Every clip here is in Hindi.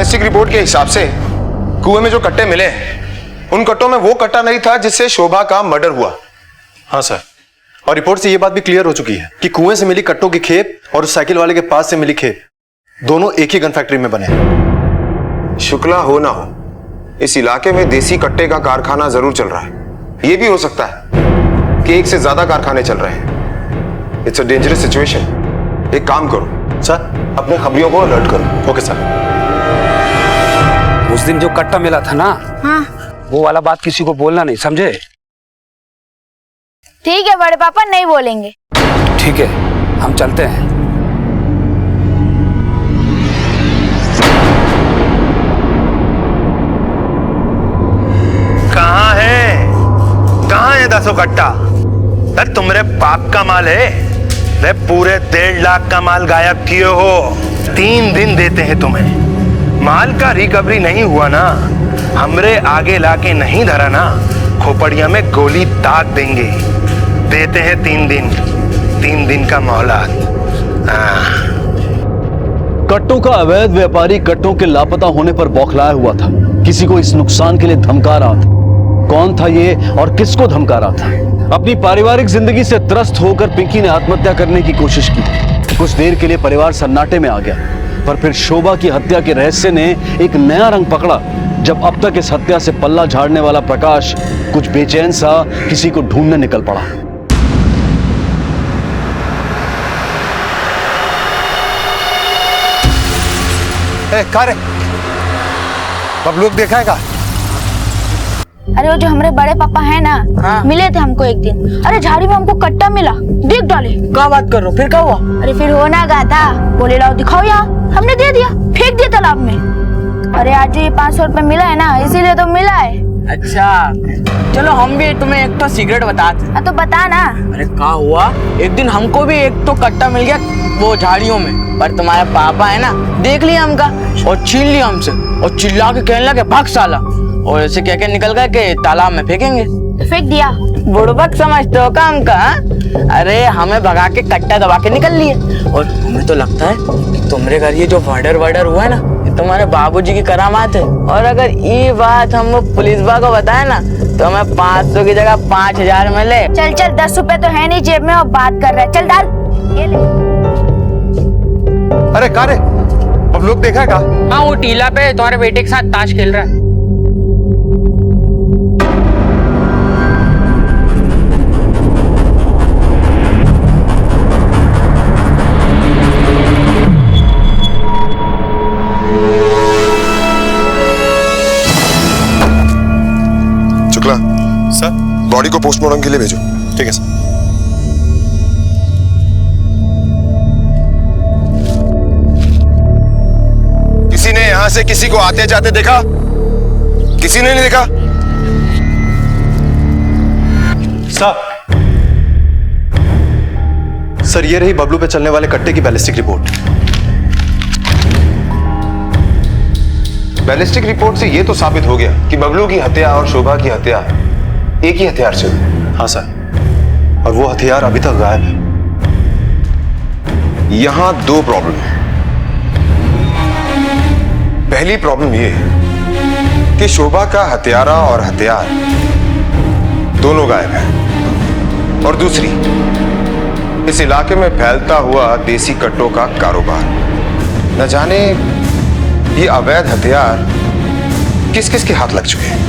बैलिस्टिक रिपोर्ट के हिसाब से कुएं में जो कट्टे मिले हैं, उन कट्टों में वो कट्टा नहीं था जिससे शोभा का मर्डर हुआ। हाँ सर, और रिपोर्ट से ये बात भी क्लियर हो चुकी है कि कुएं से मिली कट्टों की खेप और उस साइकिल वाले के पास से मिली खेप दोनों एक ही गन फैक्ट्री में बने। शुक्ला हो ना हो, इस इलाके में देसी कट्टे का कारखाना जरूर चल रहा है। ये भी हो सकता है कि एक से ज्यादा कारखाने चल रहे हैं। It's a dangerous situation. एक काम करो सर, अपने खबरियों को अलर्ट करो। Okay sir. उस दिन जो कट्टा मिला था ना, हाँ वो वाला बात किसी को बोलना नहीं, समझे? ठीक है बड़े पापा, नहीं बोलेंगे। ठीक है, हम चलते हैं। कहाँ है 10 कट्टा? अरे तुम्हारे बाप का माल है। रे पूरे 1.5 लाख का माल गायब किए हो। 3 दिन देते हैं तुम्हें। माल का रिकवरी नहीं हुआ ना, हमरे आगे लाके नहीं धरा ना, खोपड़िया में गोली दाग देंगे। देते हैं 3 दिन, 3 दिन का मोहलत। कट्टों का अवैध व्यापारी कट्टों के लापता होने पर बौखलाया हुआ था। किसी को इस नुकसान के लिए धमका रहा था। कौन था ये और किसको धमका रहा था? अपनी पारिवारिक जिंदगी से त्रस्त होकर पिंकी ने आत्महत्या करने की कोशिश की। कुछ देर के लिए परिवार सन्नाटे में आ गया, पर फिर शोभा की हत्या के रहस्य ने एक नया रंग पकड़ा जब अब तक इस हत्या से पल्ला झाड़ने वाला प्रकाश कुछ बेचैन सा किसी को ढूंढने निकल पड़ा। रे बबलू को देखा है का? अरे वो जो हमारे बड़े पापा है ना, हाँ। मिले थे हमको एक दिन। अरे झाड़ी में हमको कट्टा मिला, देख डाले। क्या बात कर रहे हो? फिर क्या हुआ? अरे फिर होना क्या था, बोले लाओ दिखाओ यहाँ। हमने दे दिया, फेंक दिया तालाब में। अरे आज ये 500 रुपए मिला है ना, इसीलिए तो मिला है। अच्छा चलो, हम भी तुम्हें एक तो सीक्रेट बताते। तो बता ना। अरे क्या हुआ, एक दिन हमको भी एक तो कट्टा मिल गया वो झाड़ियों में, पर तुम्हारे पापा है ना, देख लिया हमका और छीन लिया हमसे और चिल्ला के कहने लगे भाग साला, और ऐसे कह के निकल गए कि तालाब में फेंकेंगे। तो फेंक दिया। बुड़बक समझते हो का हमका? अरे हमें भगा के कट्टा दबा के निकल लिए। और हमें तो लगता है कि तुम्हारे घर ये जो मर्डर हुआ है ना, ये तुम्हारे बाबूजी की करामात है। और अगर ये बात हम पुलिस को बताए ना, तो हमें 500 की जगह 5000 मिले। चल चल, 10 रुपए तो है नहीं जेब में और बात कर रहा है। चल डाल ये ले। अरे का रे, अब लोग देखा का? हाँ, वो टीला पे तुम्हारे बेटे के साथ ताश खेल रहा है। शुक्ला सर, बॉडी को पोस्टमार्टम के लिए भेजो। ठीक है सर। किसी ने यहां से किसी को आते जाते देखा? किसी ने नहीं देखा? सर, ये रही बबलू पे चलने वाले कट्टे की बैलिस्टिक रिपोर्ट। बैलिस्टिक रिपोर्ट से यह तो साबित हो गया कि बबलू की हत्या और शोभा की हत्या एक ही हथियार से हुई। हाँ सर, और वो हथियार अभी तक गायब है। यहां 2 प्रॉब्लम है। पहली प्रॉब्लम यह है कि शोभा का हत्यारा और हथियार दोनों गायब हैं, और दूसरी, इस इलाके में फैलता हुआ देसी कट्टों का कारोबार। न जाने ये अवैध हथियार किस किस के हाथ लग चुके हैं।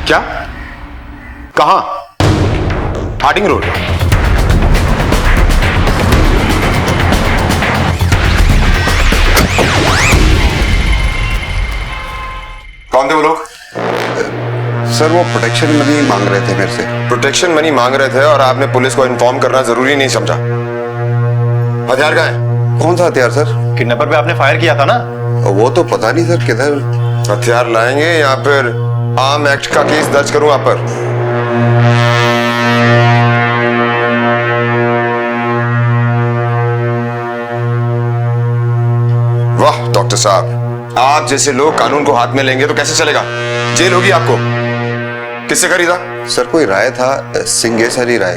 क्या? कहां? Harding road. कौन थे वो लोग? सर वो प्रोटेक्शन मनी मांग रहे थे मेरे से। प्रोटेक्शन मनी मांग रहे थे और आपने पुलिस को इन्फॉर्म करना जरूरी नहीं समझा। हथियार कहाँ है? कौन सा हथियार सर? किडनैपर पे आपने फायर किया था ना? वो तो पता नहीं सर किधर। हथियार लाएंगे या फिर आर्म एक्ट का केस दर्ज करूं आप पर? वाह डॉक्टर साहब, आप जैसे लोग कानून को हाथ में लेंगे तो कैसे चलेगा? जेल होगी आपको। किससे खरीदा? सर कोई राय था, सिंगेसरी राय,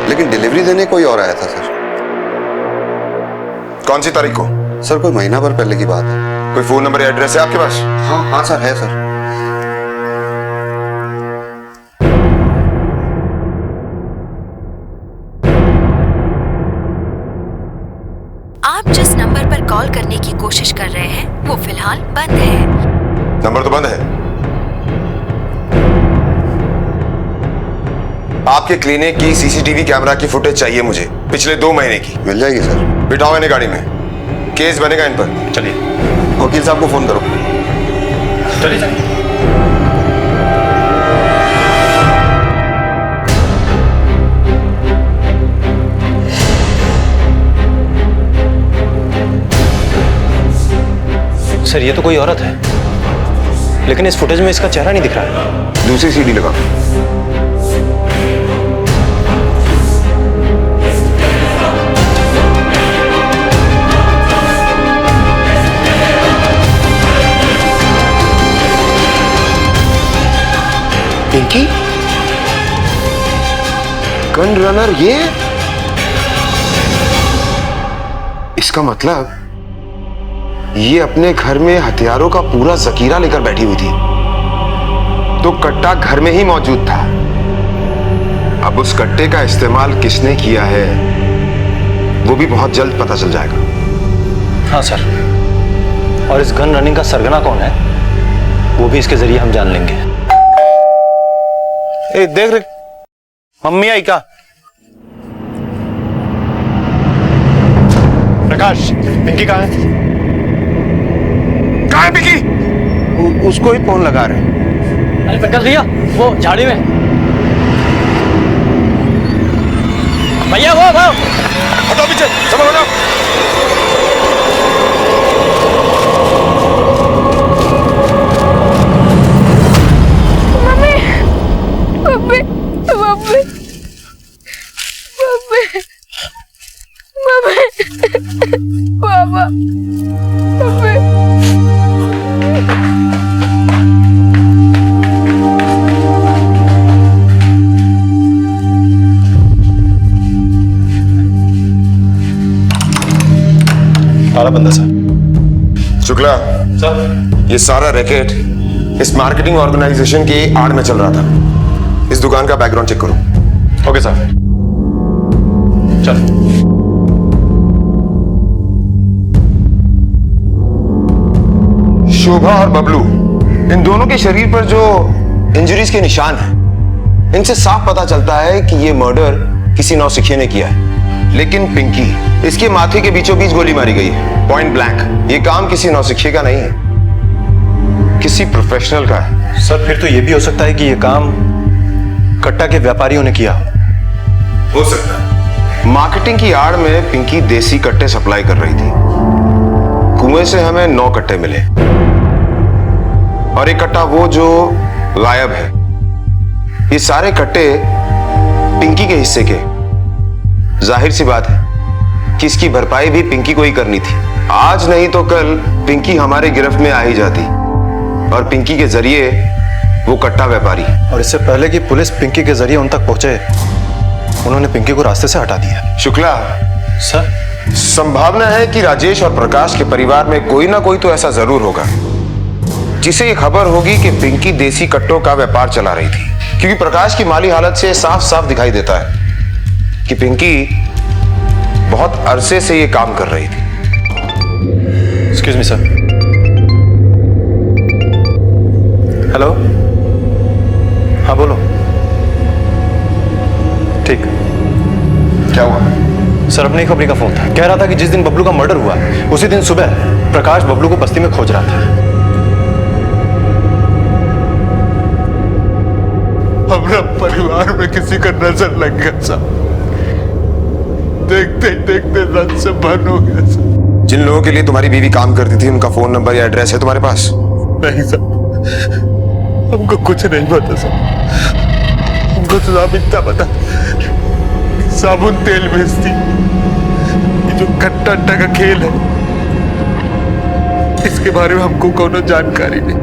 लेकिन डिलीवरी देने कोई और आया था सर। कौन सी तारीख को? सर कोई महीना भर पहले की बात है। कोई फोन नंबर या एड्रेस है आपके पास? हाँ सर है सर। आप जिस नंबर पर कॉल करने की कोशिश कर रहे हैं वो फिलहाल बंद है। नंबर तो बंद है। आपके क्लिनिक की सीसीटीवी कैमरा की फुटेज चाहिए मुझे, पिछले 2 महीने की। मिल जाएगी सर। बिठाओ इन्हें गाड़ी में, केस बनेगा इन पर। चलिए वकील साहब को फोन करो। चलिए चलिए। सर ये तो कोई औरत है, लेकिन इस फुटेज में इसका चेहरा नहीं दिख रहा है। दूसरी सीडी लगा। पिंकी गन रनर, ये इसका मतलब ये अपने घर में हथियारों का पूरा जखीरा लेकर बैठी हुई थी, तो कट्टा घर में ही मौजूद था। अब उस कट्टे का इस्तेमाल किसने किया है वो भी बहुत जल्द पता चल जाएगा। हाँ सर, और इस गन रनिंग का सरगना कौन है वो भी इसके जरिए हम जान लेंगे। ए देख रे, मम्मी आई क्या? प्रकाश, पिंकी कहाँ है? कहाँ है पिंकी? उसको ही फोन लगा रहे हैं। अरे प्रकाश भैया, वो झाड़ी में। भैया वो हटाओ पीछे, सब हटाओ। Mummy mummy mummy mummy papa mummy. ताला बंद है सर। शुक्ला सर ये सारा रैकेट इस मार्केटिंग ऑर्गेनाइजेशन की आड़ में चल रहा था। इस दुकान का बैकग्राउंड चेक करो। ओके सर, चलो। शोभा और बबलू, इन दोनों के शरीर पर जो इंजरीज के निशान हैं, इनसे साफ पता चलता है कि ये मर्डर किसी नौसिखिए ने किया है। लेकिन पिंकी, इसके माथे के बीचों बीच गोली मारी गई है, पॉइंट ब्लैंक। ये काम किसी नौसिखिए का नहीं है, किसी प्रोफेशनल का है। सर फिर तो ये भी हो सकता है कि ये काम कट्टा के व्यापारियों ने किया हो सकता है। मार्केटिंग की आड़ में पिंकी देसी कट्टे सप्लाई कर रही थी। कुएं से हमें 9 कट्टे मिले और एक कट्टा वो जो गायब है। ये सारे कट्टे पिंकी के हिस्से के। जाहिर सी बात है कि इसकी भरपाई भी पिंकी को ही करनी थी। आज नहीं तो कल पिंकी हमारे गिरफ्त में आ ही जाती और पिंकी के जरिए वो कट्टा व्यापारी। और इससे पहले कि पुलिस पिंकी के जरिए उन तक पहुंचे, उन्होंने पिंकी को रास्ते से हटा दिया। शुक्ला सर, संभावना है कि राजेश और प्रकाश के परिवार में कोई ना कोई तो ऐसा जरूर होगा जिसे ये खबर होगी कि पिंकी देसी कट्टों का व्यापार चला रही थी, क्योंकि प्रकाश की माली हालत से साफ साफ दिखाई देता है कि पिंकी बहुत अरसे से ये काम कर रही थी। Excuse me sir. हेलो, हाँ बोलो। ठीक। क्या हुआ? सर अपनी खबरी का फोन था, कह रहा था कि जिस दिन बबलू का मर्डर हुआ उसी दिन सुबह प्रकाश बबलू को बस्ती में खोज रहा था। हमारा परिवार में किसी का नजर लग गया साहब। देखते देखते रन से बंद हो गया साहब। जिन लोगों के लिए तुम्हारी बीवी काम करती थी उनका फोन नंबर या एड्रेस है तुम्हारे पास? नहीं साहब, हमको कुछ नहीं पता साहब। हमको तो साहब इतना पता, साबुन तेल बेचती, ये जो कट्टा अट्टा का खेल है इसके बारे में हमको कोनो जानकारी नहीं,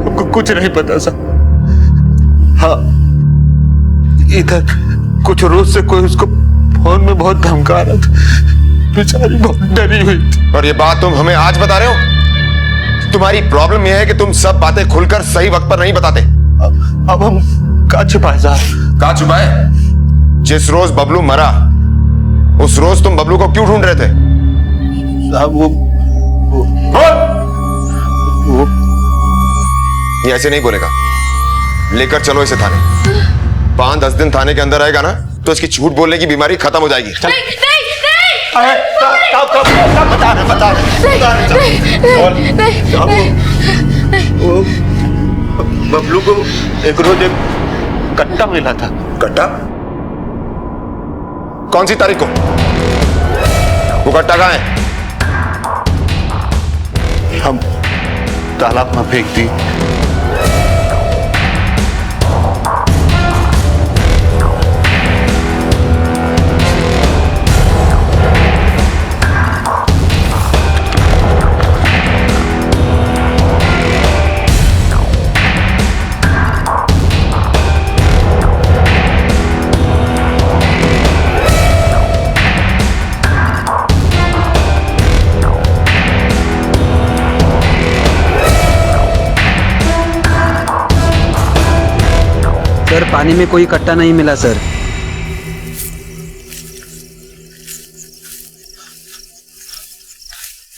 हमको कुछ नहीं पता साहब। हाँ, इधर कुछ रोज से कोई उसको फोन में बहुत धमका रहा था, बेचारी बहुत डरी हुई थी। और ये बात तुम हमें आज बता रहे हो? तुम्हारी प्रॉब्लम यह है कि तुम सब बातें खुलकर सही वक्त पर नहीं बताते। अब हम कहाँ छुपाए साहब? कहाँ छुपाए? जिस रोज बबलू मरा उस रोज तुम बबलू को क्यों ढूंढ रहे थे? साहब वो ये ऐसे नहीं बोलेगा। लेकर चलो इसे थाने। 5-10 दिन थाने के अंदर रहेगा ना तो इसकी झूठ बोलने की बीमारी खत्म हो जाएगी। नहीं, नहीं, बबलू को एक रोज एक कट्टा मिला था। कट्टा? कौन सी तारीख को? वो कट्टा कहाँ है? हम तालाब में फेंक दी। सर पानी में कोई कट्टा नहीं मिला सर।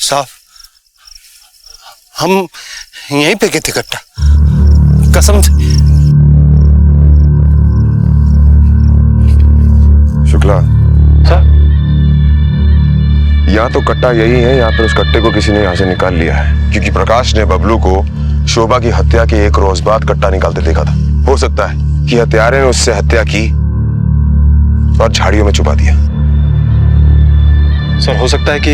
साहब हम यहीं पे गए थे कट्टा, कसम से। शुक्ला सर, या तो कट्टा यही है या फिर उस कट्टे को किसी ने यहां से निकाल लिया है, क्योंकि प्रकाश ने बबलू को शोभा की हत्या के 1 रोज बाद कट्टा निकालते देखा था। हो सकता है कि हत्यारे ने उससे हत्या की और झाड़ियों में छुपा दिया। सर हो सकता है कि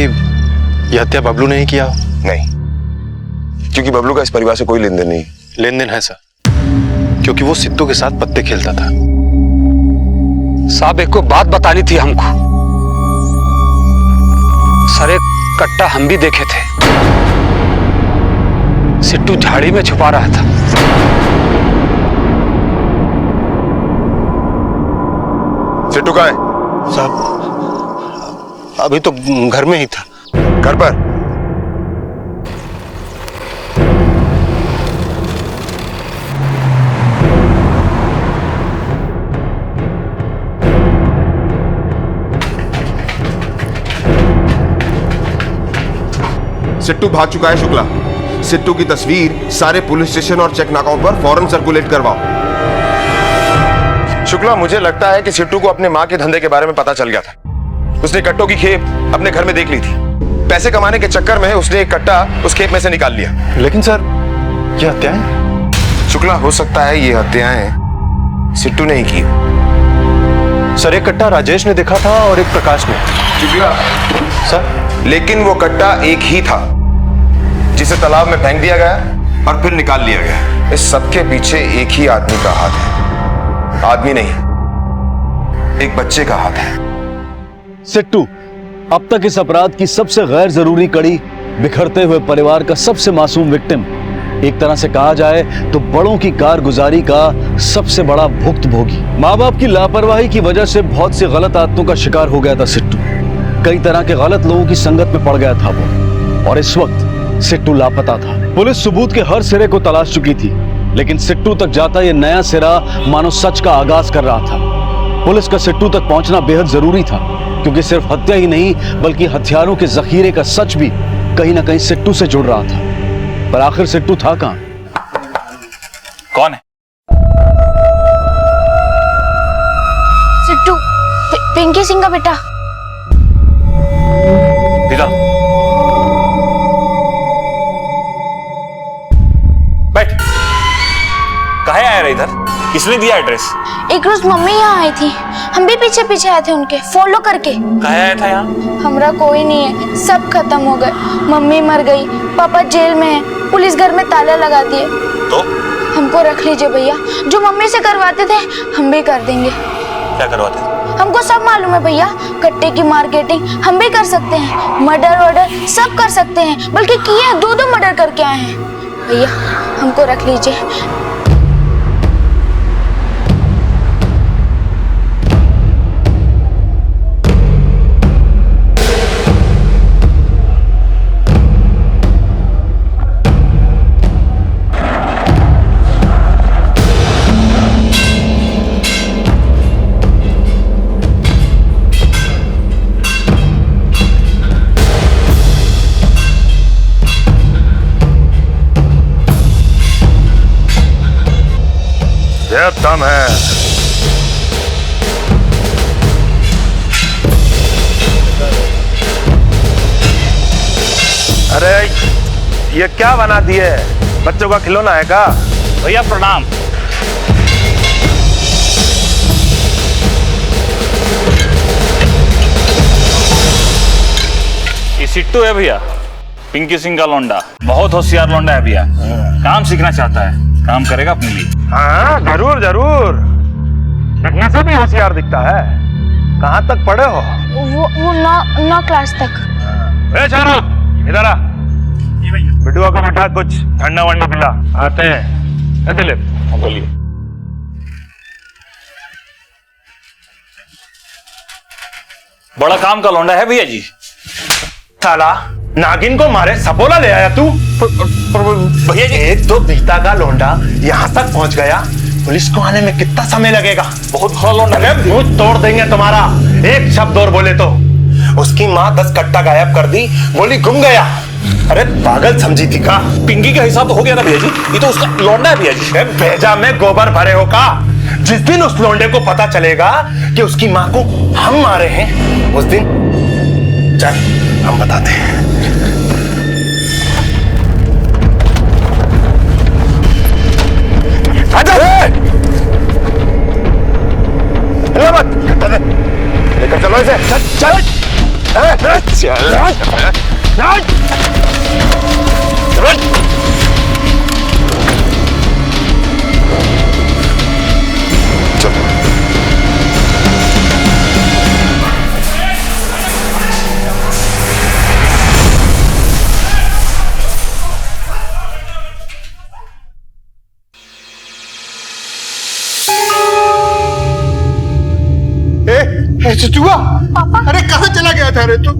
यह हत्या बबलू ने ही किया। नहीं, क्योंकि बबलू का इस परिवार से कोई लेन देन नहीं। लेन देन है सर, क्योंकि वो सिद्धू के साथ पत्ते खेलता था। साहब एक को बात बतानी थी हमको। सर एक कट्टा हम भी देखे थे, सिट्टू झाड़ी में छुपा रहा था। सिट्टू कहाँ है? साहब अभी तो घर में ही था। घर पर? सिट्टू भाग चुका है शुक्ला। सिट्टू की तस्वीर सारे पुलिस स्टेशन और चेक नाकाओं पर फौरन सर्कुलेट करवाओ। शुक्ला, मुझे लगता है कि सिट्टू को अपने मां के धंधे के बारे में पता चल गया था। उसने कट्टों की खेप अपने घर में देख ली थी। पैसे कमाने के चक्कर में उसने एक कट्टा उस खेप में से निकाल लिया। लेकिन सर ये हत्याएं? शुक्ला, हो सकता है ये हत्याएं सिट्टू ने ही की। सर एक कट्टा राजेश ने देखा था और एक प्रकाश ने। शुक्ला सर, लेकिन वो कट्टा एक ही था जिसे तालाब में फेंक दिया गया और फिर निकाल लिया गया। इस सबके पीछे एक ही आदमी का हाथ है। आदमी नहीं, एक बच्चे का हाथ है। सिट्टू अब तक इस अपराध की सबसे गैर जरूरी कड़ी, बिखरते हुए परिवार का सबसे मासूम विक्टिम, एक तरह से कहा जाए तो बड़ों की कारगुजारी का सबसे बड़ा भुक्तभोगी। माँ बाप की लापरवाही की वजह से बहुत सी गलत आदतों का शिकार हो गया था सिट्टू। कई तरह के गलत लोगों की संगत में पड़ गया था वो, और इस वक्त सिट्टू लापता था। पुलिस सबूत के हर सिरे को तलाश चुकी थी, लेकिन सिट्टू तक जाता यह नया सिरा मानो सच का आगाज कर रहा था। पुलिस का सिट्टू तक पहुंचना बेहद जरूरी था, क्योंकि सिर्फ हत्या ही नहीं बल्कि हथियारों के जखीरे का सच भी कहीं ना कहीं सिट्टू से जुड़ रहा था। पर आखिर सिट्टू था कहां? कौन है? सिट्टू, पिंकी सिंह का बेटा। इधर बैठ। कहाँ आया रे इधर? किसने दिया एड्रेस? एक रोज मम्मी यहाँ आई थी, हम भी पीछे पीछे आए थे उनके, फॉलो करके। कहाँ आया था यहाँ? हमरा कोई नहीं है, सब खत्म हो गए। मम्मी मर गई, पापा जेल में है, पुलिस घर में ताला लगा दिए। तो हमको रख लीजिए भैया, जो मम्मी से करवाते थे हम भी कर देंगे। क्या करवाते थे? हमको सब मालूम है भैया, कट्टे की मार्केटिंग हम भी कर सकते हैं, मर्डर वर्डर सब कर सकते हैं, बल्कि किए हैं, 2 मर्डर करके आए हैं। भैया हमको रख लीजिए। ये दम है। अरे ये क्या बना दिए? बच्चों का खिलौना है का? भैया प्रणाम। ये सिट्टू है भैया, पिंकी सिंह का लौंडा। बहुत होशियार लौंडा है भैया, काम सीखना चाहता है, काम करेगा अपने लिए। हाँ जरूर जरूर, दिखने से भी होशियार दिखता है। कहाँ तक पढ़े हो? वो 9 क्लास तक। इधर आ, बिडुआ को बैठा, कुछ ठंडा वंडा पिला। आते हैं। दिलीप बोलिए। बड़ा काम का लौंडा है भैया जी। साला नागिन को मारे सपोला ले आया तू? भैया जी, एक तो बीता का लौंडा यहाँ तक पहुँच गया, पुलिस को आने में कितना समय लगेगा? बहुत बड़ा लौंडा है, मुंह तोड़ देंगे तुम्हारा। एक शब्द और बोले तो। उसकी माँ 10 कट्टा गायब कर दी, बोली गुम गया। अरे पागल समझी थी का? पिंकी का हिसाब तो हो गया ना भैया जी, ये तो उसका लौंडा है भैया जी। भेजा में गोबर भरे हो का? जिस दिन उस लौंडे को पता चलेगा कि उसकी माँ को हम मारे हैं, उस दिन चल हम बताते हैं। लेकर चलो इसे। चल चुआ, पापा, अरे कहाँ चला गया था रे तू?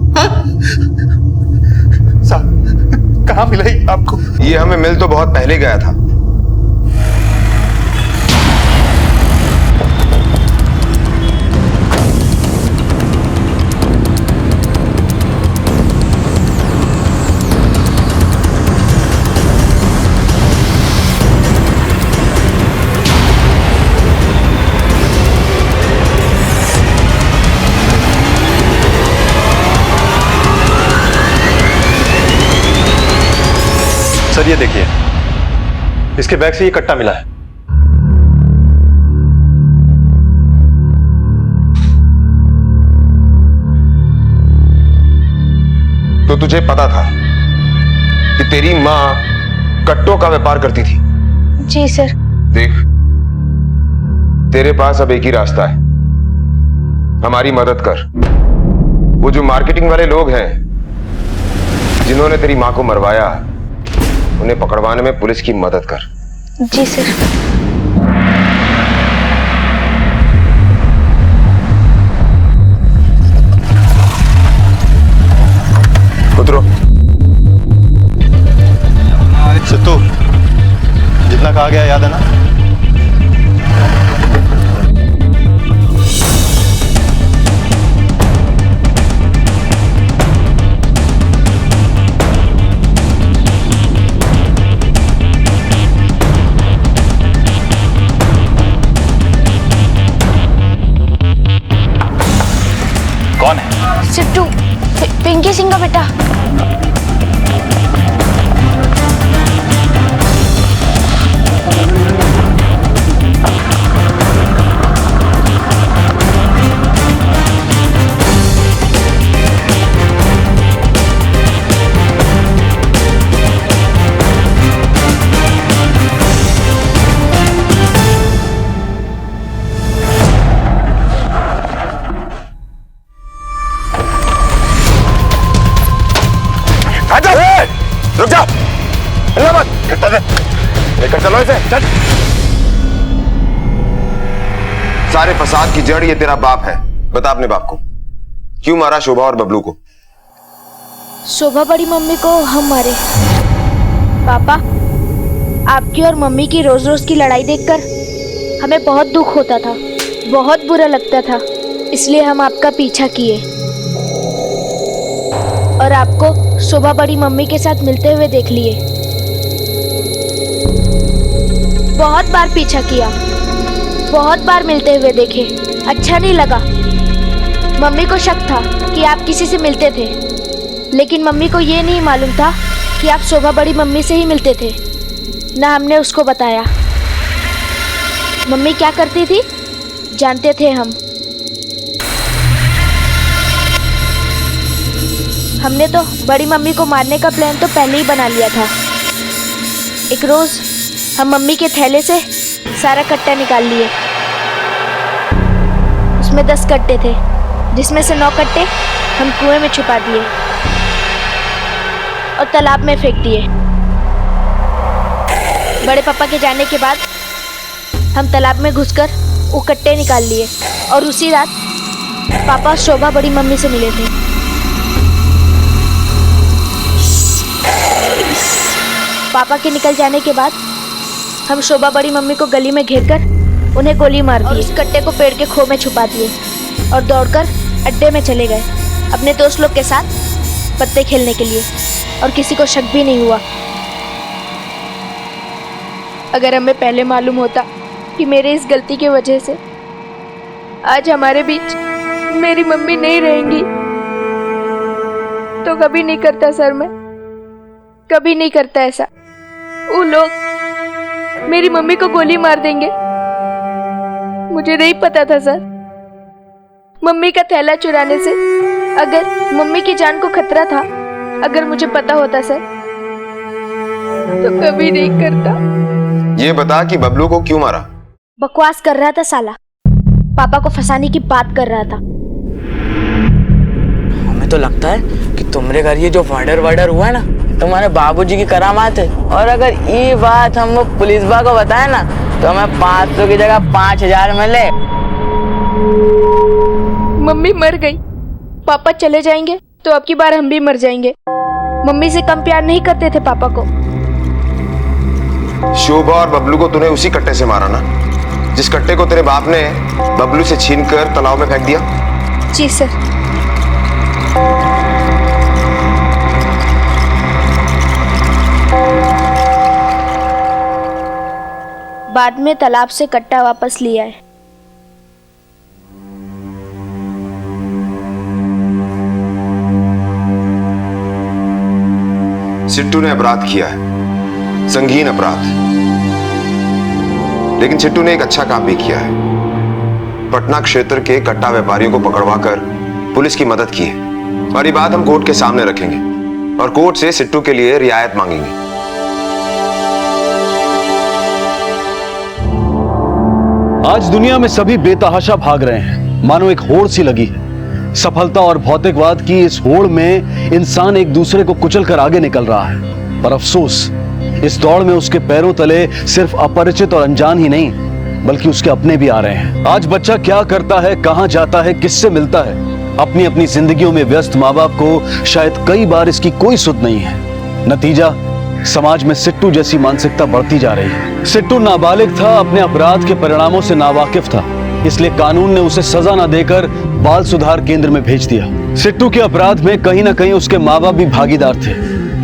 कहाँ मिला ही आपको? ये हमें मिल तो बहुत पहले गया था। सर ये देखिए, इसके बैग से ये कट्टा मिला है। तो तुझे पता था कि तेरी माँ कट्टों का व्यापार करती थी? जी सर। देख, तेरे पास अब एक ही रास्ता है, हमारी मदद कर। वो जो मार्केटिंग वाले लोग हैं जिन्होंने तेरी माँ को मरवाया, उन्हें पकड़वाने में पुलिस की मदद कर। जी सर। उतरो। सिद्धू, जितना कहा गया याद है ना? कौन है? सिट्टू, पिंकी सिंह का बेटा। लेकर चलो इसे, चल। सारे फसाद की जड़ ये तेरा बाप है। बता अपने बाप को क्यों मारा शोभा और बबलू को? शोभा बड़ी मम्मी को हम मारे। पापा, आपकी और मम्मी की रोज रोज की लड़ाई देखकर हमें बहुत दुख होता था, बहुत बुरा लगता था। इसलिए हम आपका पीछा किए और आपको शोभा बड़ी मम्मी के साथ मिलते हुए देख लिए। बहुत बार पीछा किया, बहुत बार मिलते हुए देखे, अच्छा नहीं लगा। मम्मी को शक था कि आप किसी से मिलते थे, लेकिन मम्मी को ये नहीं मालूम था कि आप शोभा बड़ी मम्मी से ही मिलते थे। ना हमने उसको बताया। मम्मी क्या करती थी जानते थे हम। हमने तो बड़ी मम्मी को मारने का प्लान तो पहले ही बना लिया था। एक रोज हम मम्मी के थैले से सारा कट्टा निकाल लिए। उसमें 10 कट्टे थे, जिसमें से 9 कट्टे हम कुएं में छुपा दिए और तालाब में फेंक दिए। बड़े पापा के जाने के बाद हम तालाब में घुसकर वो कट्टे निकाल लिए और उसी रात पापा शोभा बड़ी मम्मी से मिले थे। पापा के निकल जाने के बाद हम शोभा बड़ी मम्मी को गली में घेरकर उन्हें गोली मार दी और उस कट्टे को पेड़ के खो में छुपा दिए और दौड़कर अड्डे में चले गए अपने दोस्त लोग के साथ पत्ते खेलने के लिए। और किसी को शक भी नहीं हुआ। अगर हमें पहले मालूम होता कि मेरे इस गलती की वजह से आज हमारे बीच मेरी मम्मी नहीं रहेंगी तो कभी नहीं करता सर, मैं कभी नहीं करता ऐसा। वो लोग मेरी मम्मी को गोली मार देंगे, मुझे नहीं पता था सर। मम्मी का थैला चुराने से अगर मम्मी की जान को खतरा था, अगर मुझे पता होता सर तो कभी नहीं करता। ये बता कि बबलू को क्यों मारा? बकवास कर रहा था साला, पापा को फंसाने की बात कर रहा था। हमें तो लगता है कि तुम्हारे घर ये जो मर्डर हुआ है ना, तुम्हारे बाबूजी की करामात है। और अगर ये बात हम वो पुलिस बा को बताए ना तो हमें 500 की जगह 5000 मिले। मम्मी मर गई, पापा चले जाएंगे तो अब की बार हम भी मर जाएंगे। मम्मी से कम प्यार नहीं करते थे पापा को। शोभा और बबलू को तूने उसी कट्टे से मारा ना, जिस कट्टे को तेरे बाप ने बबलू से छीनकर तालाब में फेंक दिया? जी सर। बाद में तालाब से कट्टा वापस लिया है। सिट्टू ने अपराध किया है, संगीन अपराध, लेकिन सिट्टू ने एक अच्छा काम भी किया है। पटना क्षेत्र के कट्टा व्यापारियों को पकड़वाकर पुलिस की मदद की है और ये बात हम कोर्ट के सामने रखेंगे और कोर्ट से सिट्टू के लिए रियायत मांगेंगे। आज दुनिया में सभी बेतहाशा भाग रहे हैं, मानो एक होड़ सी लगी है। सफलता और भौतिकवाद की इस होड़ में इंसान एक दूसरे को कुचल कर आगे निकल रहा है, पर अफसोस इस दौड़ में उसके पैरों तले सिर्फ अपरिचित और अनजान ही नहीं बल्कि उसके अपने भी आ रहे हैं। आज बच्चा क्या करता है, कहां जाता है, किससे मिलता है, अपनी अपनी जिंदगियों में व्यस्त माँ बाप को शायद कई बार इसकी कोई सुध नहीं है। नतीजा, समाज में सिट्टू जैसी मानसिकता बढ़ती जा रही है। सिट्टू नाबालिग था, अपने अपराध के परिणामों से नावाकिफ था, इसलिए कानून ने उसे सजा न देकर बाल सुधार केंद्र में भेज दिया। सिट्टू के अपराध में कहीं ना कहीं उसके माँ बाप भी भागीदार थे।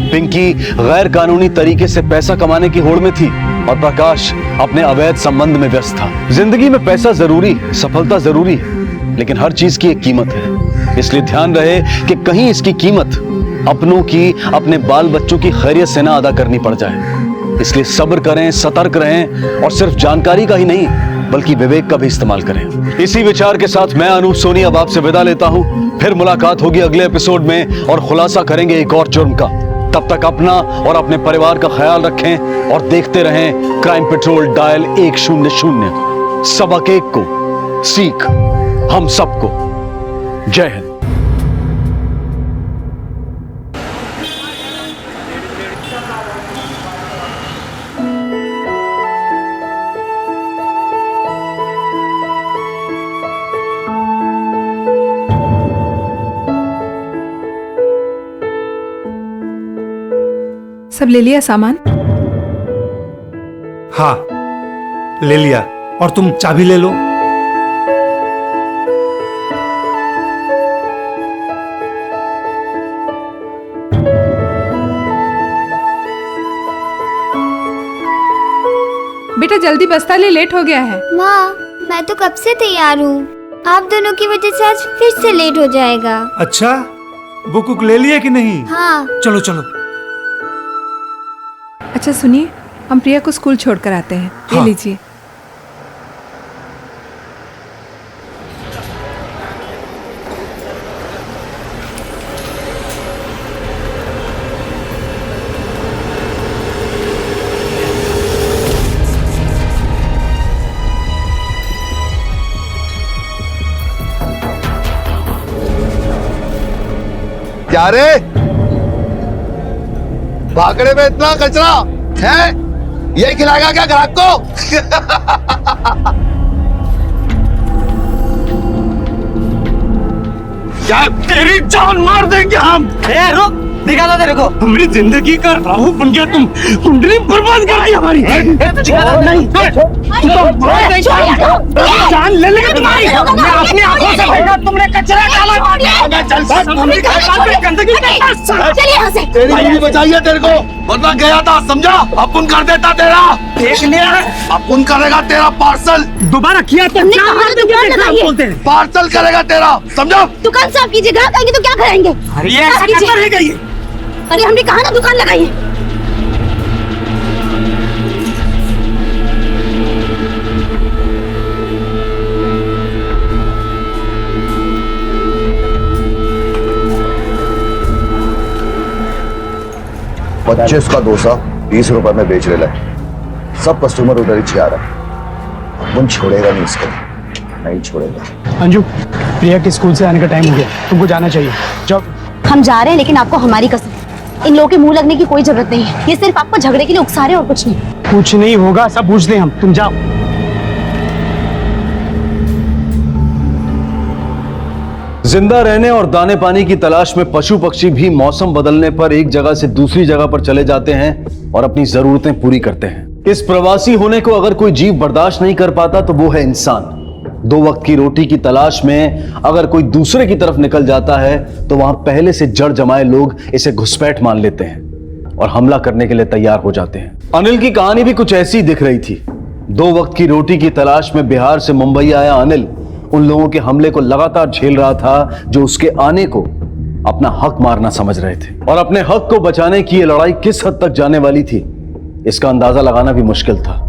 पिंकी गैर कानूनी तरीके से पैसा कमाने की होड़ में थी और प्रकाश अपने अवैध संबंध में व्यस्त था। जिंदगी में पैसा जरूरी है, सफलता जरूरी है, लेकिन हर चीज की एक कीमत है। इसलिए ध्यान रहे कि कहीं इसकी कीमत अपनों की, अपने बाल बच्चों की खैरियत से ना अदा करनी पड़ जाए। इसलिए सब्र करें, सतर्क रहें और सिर्फ जानकारी का ही नहीं बल्कि विवेक का भी इस्तेमाल करें। इसी विचार के साथ मैं अनूप सोनी अब आपसे विदा लेता हूं। फिर मुलाकात होगी अगले एपिसोड में और खुलासा करेंगे एक और जुर्म का। तब तक अपना और अपने परिवार का ख्याल रखें और देखते रहें क्राइम पेट्रोल डायल 100। सबक एक को, सीख हम सबको। जय हिंद। सब ले लिया सामान? हाँ ले लिया, और तुम चाबी ले लो। बेटा जल्दी बस्ता ले, लेट हो गया है। माँ मैं तो कब से तैयार हूँ, आप दोनों की वजह से आज फिर से लेट हो जाएगा। अच्छा बुक उक ले लिया कि नहीं? हाँ। चलो चलो। अच्छा सुनिए, हम प्रिया को स्कूल छोड़कर आते हैं। हाँ। ले लीजिए। क्या रे, भाकड़े में इतना कचरा है, ये खिलाएगा क्या ग्राहक को? क्या तेरी जान मार देंगे हम। रुक, दिखा दो तेरे को। हमारी जिंदगी का राहु बन गया तुम, कुंडली बर्बाद कर दी हमारी। नहीं जान ले लेंगे तुम्हारी। मैं अपनी आंखों से देखा तुमने कचरा डाला। गंदगी तेरी बचाइए तेरे को, वरना गया था समझा, अपुन कर देता तेरा। देख लिया, अपुन करेगा तेरा पार्सल। दोबारा किया तो बोलते हैं, पार्सल करेगा तेरा, समझो। दुकान साफ कीजिए, ग्राहक आएंगे तो क्या कराएंगे? अरे हमने कहा ना दुकान लगाइए। $25 का डोसा 20 रुपए में बेच रहे हैं। सब कस्टमर उधर ही आ रहा है। अपन छोड़ेगा नहीं इसको, नहीं छोड़ेगा। अंजू, प्रिया के स्कूल से आने का टाइम हो गया, तुमको जाना चाहिए। जब हम जा रहे हैं, लेकिन आपको हमारी कसम, इन लोगों के मुंह लगने की कोई जरूरत नहीं है। ये सिर्फ आपको झगड़े के लिए उकसा रहे हैं और कुछ नहीं। कुछ नहीं होगा, सब पूछ लें हम, तुम जाओ। जिंदा रहने और दाने पानी की तलाश में पशु पक्षी भी मौसम बदलने पर एक जगह से दूसरी जगह पर चले जाते हैं और अपनी जरूरतें पूरी करते हैं। इस प्रवासी होने को अगर कोई जीव बर्दाश्त नहीं कर पाता तो वो है इंसान। 2 वक्त की रोटी की तलाश में अगर कोई दूसरे की तरफ निकल जाता है तो वहां पहले से जड़ जमाए लोग इसे घुसपैठ मान लेते हैं और हमला करने के लिए तैयार हो जाते हैं। अनिल की कहानी भी कुछ ऐसी दिख रही थी। 2 वक्त की रोटी की तलाश में बिहार से मुंबई आया अनिल उन लोगों के हमले को लगातार झेल रहा था जो उसके आने को अपना हक मारना समझ रहे थे। और अपने हक को बचाने की ये लड़ाई किस हद तक जाने वाली थी, इसका अंदाजा लगाना भी मुश्किल था।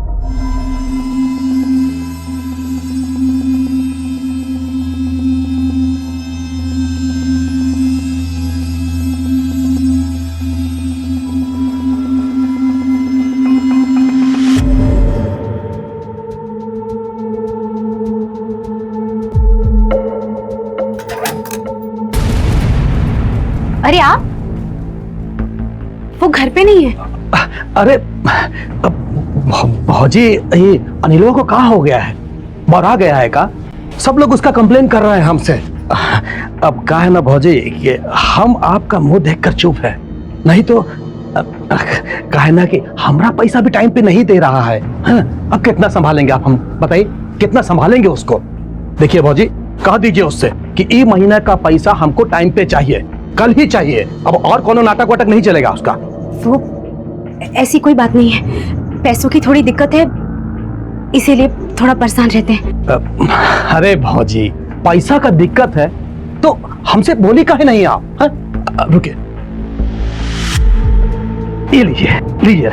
अरे आप, वो घर पे नहीं है। अरे भौजी, ये अनिलों को कहाँ हो गया है? मरा गया है का? सब लोग उसका कंप्लेन कर रहे हैं हमसे। अब कहा है ना भौजी कि हम आपका मुंह देखकर चुप है, नहीं तो कहा है ना कि हमारा पैसा भी टाइम पे नहीं दे रहा है। अब कितना संभालेंगे आप, हम बताइए कितना संभालेंगे उसको? देखिए भौजी, कह दीजिए उससे कि ई महीने का पैसा हमको टाइम पे चाहिए, कल ही चाहिए। अब और कोनो नाटक वाटक नहीं चलेगा उसका। वो ऐसी कोई बात नहीं है, पैसों की थोड़ी दिक्कत है, इसीलिए थोड़ा परेशान रहते हैं। अरे भौजी, पैसा का दिक्कत है तो हमसे बोली काहे नहीं आप? रुकिए, ये लीजिए लीजिए।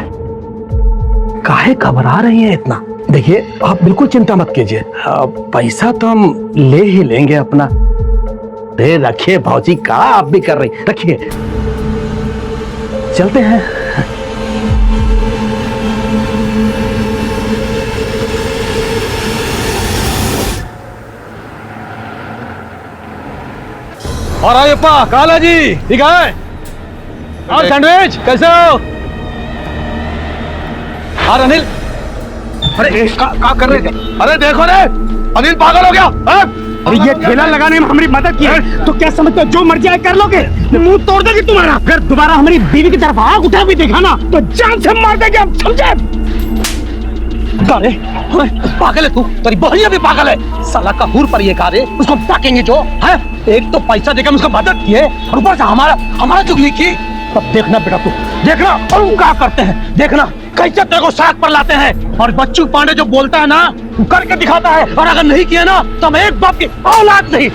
काहे घबरा रही हैं इतना? देखिए आप बिल्कुल चिंता मत कीजिए, पैसा तो हम ले ही लेंगे अपना। अरे रखिए भौजी, का आप भी कर रही, रखिए। चलते हैं। और आयप्पा, काला जी ठीक है? और सैंडविच कैसे हो? और अनिल, अरे क्या कर रहे थे? अरे देखो रे, अनिल पागल हो गया है? अरे ये ठेला लगाने में हमारी मदद की है तो क्या समझते हो जो मर्जी आए कर लोगे? मुंह तोड़ देगी तुम्हारा। अगर दोबारा हमारी बीवी की तरफ आग उठा भी देखा ना तो जान से मार देंगे हम, समझे? अरे पागल है तू, तेरी बहनिया भी पागल है। साला का हूर पर ये कहा रे उसको डाकेंगे जो है। एक तो पैसा देकर उसको मदद की है और ऊपर से हमारा चुगली की। अब देखना बेटा तू, देखना और वो क्या करते हैं, देखना कैसे तेरे को साथ पर लाते हैं। और बच्चू पांडे जो बोलता है ना वो करके दिखाता है, और अगर नहीं किया ना तो हम एक बाप की औलाद नहीं।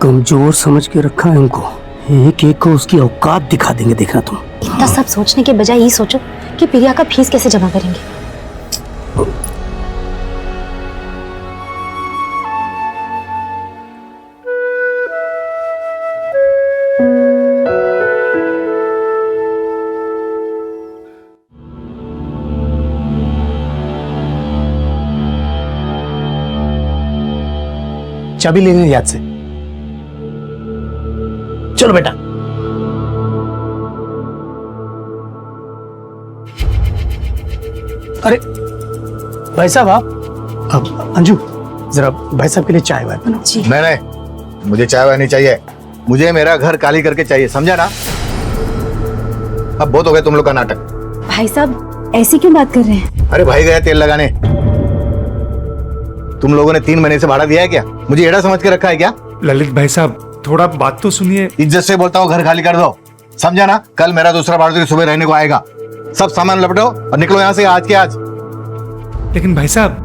कमजोर समझ के रखा है उनको, एक एक को उसकी औकात दिखा देंगे, देखना तुम। इतना सब सोचने के बजाय ये सोचो कि प्रिया का फीस कैसे जमा करेंगे। चाबी लेने याद से। चलो बेटा। अरे भाई साहब आप, अब अंजू जरा भाई साहब के लिए चाय वाय बनाओ। जी। नहीं, मुझे चाय वाय नहीं चाहिए, मुझे मेरा घर खाली करके चाहिए, समझा ना? अब बहुत हो गया तुम लोग का नाटक। भाई साहब ऐसी क्यों बात कर रहे हैं? अरे भाई गया तेल लगाने, तुम लोगों ने 3 महीने से भाड़ा दिया है क्या? मुझे एड़ा समझ के रखा है क्या? ललित भाई साहब थोड़ा बात तो सुनिए। इज्जत से बोलता हूँ, घर खाली कर दो, समझा ना? कल मेरा दूसरा भाड़ा सुबह रहने को आएगा, सब सामान लपटो और निकलो यहाँ से आज के आज। लेकिन भाई साहब,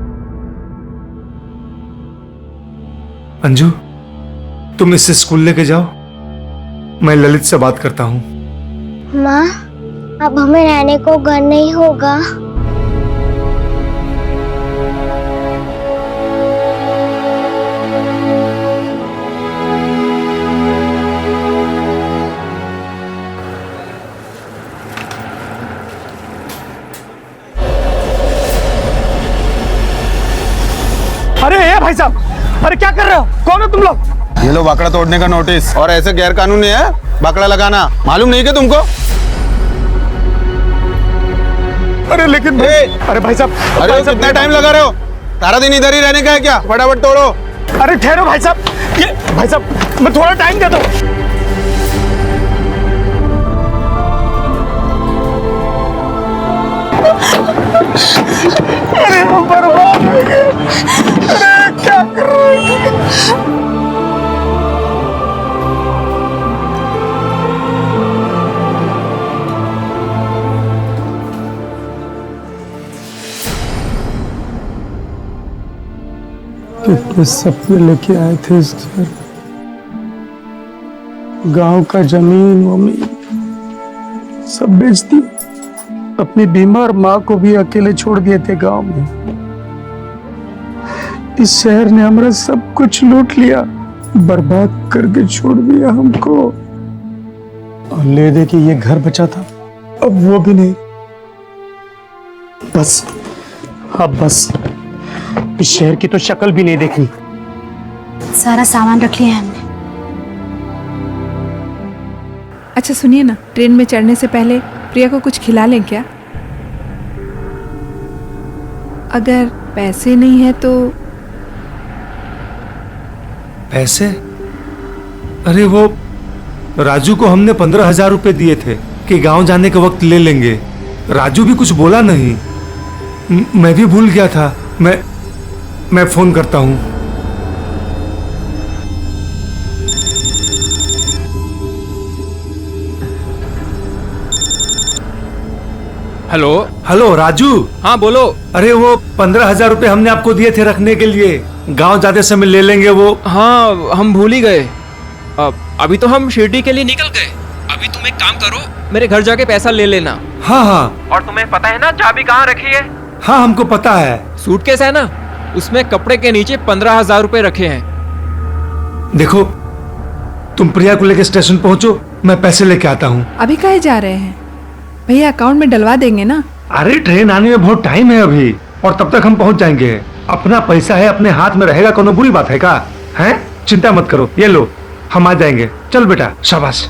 अंजू तुम इसे स्कूल लेके जाओ, मैं ललित से बात करता हूँ। माँ अब हमें रहने को घर नहीं होगा। अरे भाई साहब, अरे क्या कर रहे हो? कौन हो तुम लोग? ये लो बाकड़ा तोड़ने का नोटिस, और ऐसे गैर कानूनी है बाकड़ा लगाना, मालूम नहीं क्या तुमको? अरे लेकिन अरे भाई साहब, अरे कितना टाइम लगा रहे हो? सारा दिन इधर ही रहने का है क्या? फटाफट तोड़ो। अरे ठहरो भाई साहब, ये भाई साहब मैं थोड़ा टाइम दे दो। अरे हम बर्बाद हो गए। अरे क्या कर रहे हैं? कितने सपने लेके आए थे इस घर, गांव का जमीन वमीन सब बेच दी, अपनी बीमार माँ को भी अकेले छोड़ दिए थे गांव में। इस शहर ने हमारा सब कुछ लूट लिया, बर्बाद करके छोड़ दिया हमको। और ले दे के ये घर बचा था, अब वो भी नहीं। बस अब बस इस शहर की तो शक्ल भी नहीं देखनी। सारा सामान रख लिया है हमने। अच्छा सुनिए ना, ट्रेन में चढ़ने से पहले प्रिया को कुछ खिला लें क्या? अगर पैसे नहीं है तो। पैसे? अरे वो राजू को हमने 15,000 रुपए दिए थे कि गांव जाने के वक्त ले लेंगे। राजू भी कुछ बोला नहीं, मैं भी भूल गया था। मैं फोन करता हूं। हेलो राजू। हाँ बोलो। अरे वो 15,000 रुपए हमने आपको दिए थे रखने के लिए, गांव जाते समय ले लेंगे वो। हाँ हम भूल ही गए। अभी तो हम शिरडी के लिए निकल गए। अभी तुम एक काम करो, मेरे घर जाके पैसा ले लेना। हाँ हाँ। और तुम्हें पता है ना चाबी कहाँ रखी है? हाँ हमको पता है। सूटकेस है ना, उसमें कपड़े के नीचे 15,000 रुपए रखे हैं। देखो तुम प्रिया को लेकर स्टेशन पहुंचो, मैं पैसे लेके आता हूँ। अभी कहाँ जा रहे हैं भैया? अकाउंट में डलवा देंगे ना? अरे ट्रेन आने में बहुत टाइम है अभी, और तब तक हम पहुंच जाएंगे। अपना पैसा है, अपने हाथ में रहेगा, कोनो बुरी बात है का? हैं? चिंता मत करो, ये लो, हम आ जाएंगे। चल बेटा, शाबाश।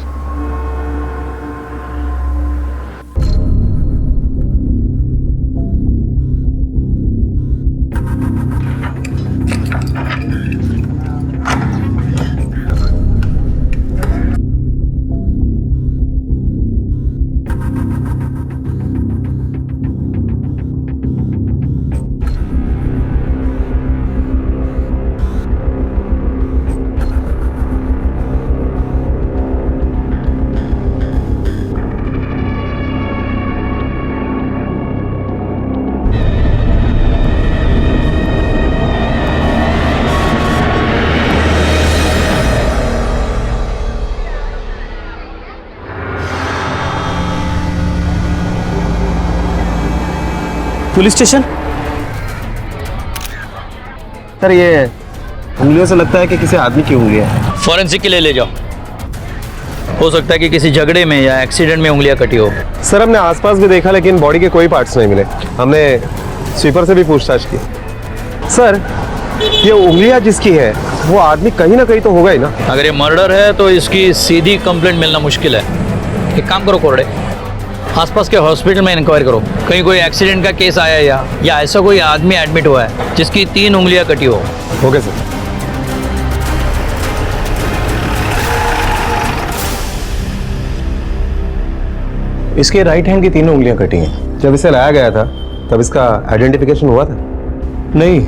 Police station? सर ये उंगलियों से लगता है कि किसी आदमी की उंगली है। फॉरेंसिक के लिए ले जाओ। हो सकता है कि किसी झगड़े में या एक्सीडेंट में उंगलियां कटी हो। सर हमने आसपास भी देखा लेकिन बॉडी के कोई पार्ट्स नहीं मिले। हमने स्वीपर से भी पूछताछ की। सर ये उंगलियां जिसकी है वो आदमी कहीं ना कहीं तो होगा ही ना। अगर ये मर्डर है तो इसकी सीधी कंप्लेंट मिलना मुश्किल है। एक काम करो कोरडे, आसपास के हॉस्पिटल में इंक्वायर करो, कहीं कोई एक्सीडेंट का केस आया या ऐसा कोई आदमी एडमिट हुआ है जिसकी 3 उंगलियां कटी हो। Okay sir. इसके राइट हैंड की 3 उंगलियां कटी हैं। जब इसे लाया गया था तब इसका आइडेंटिफिकेशन हुआ था? नहीं,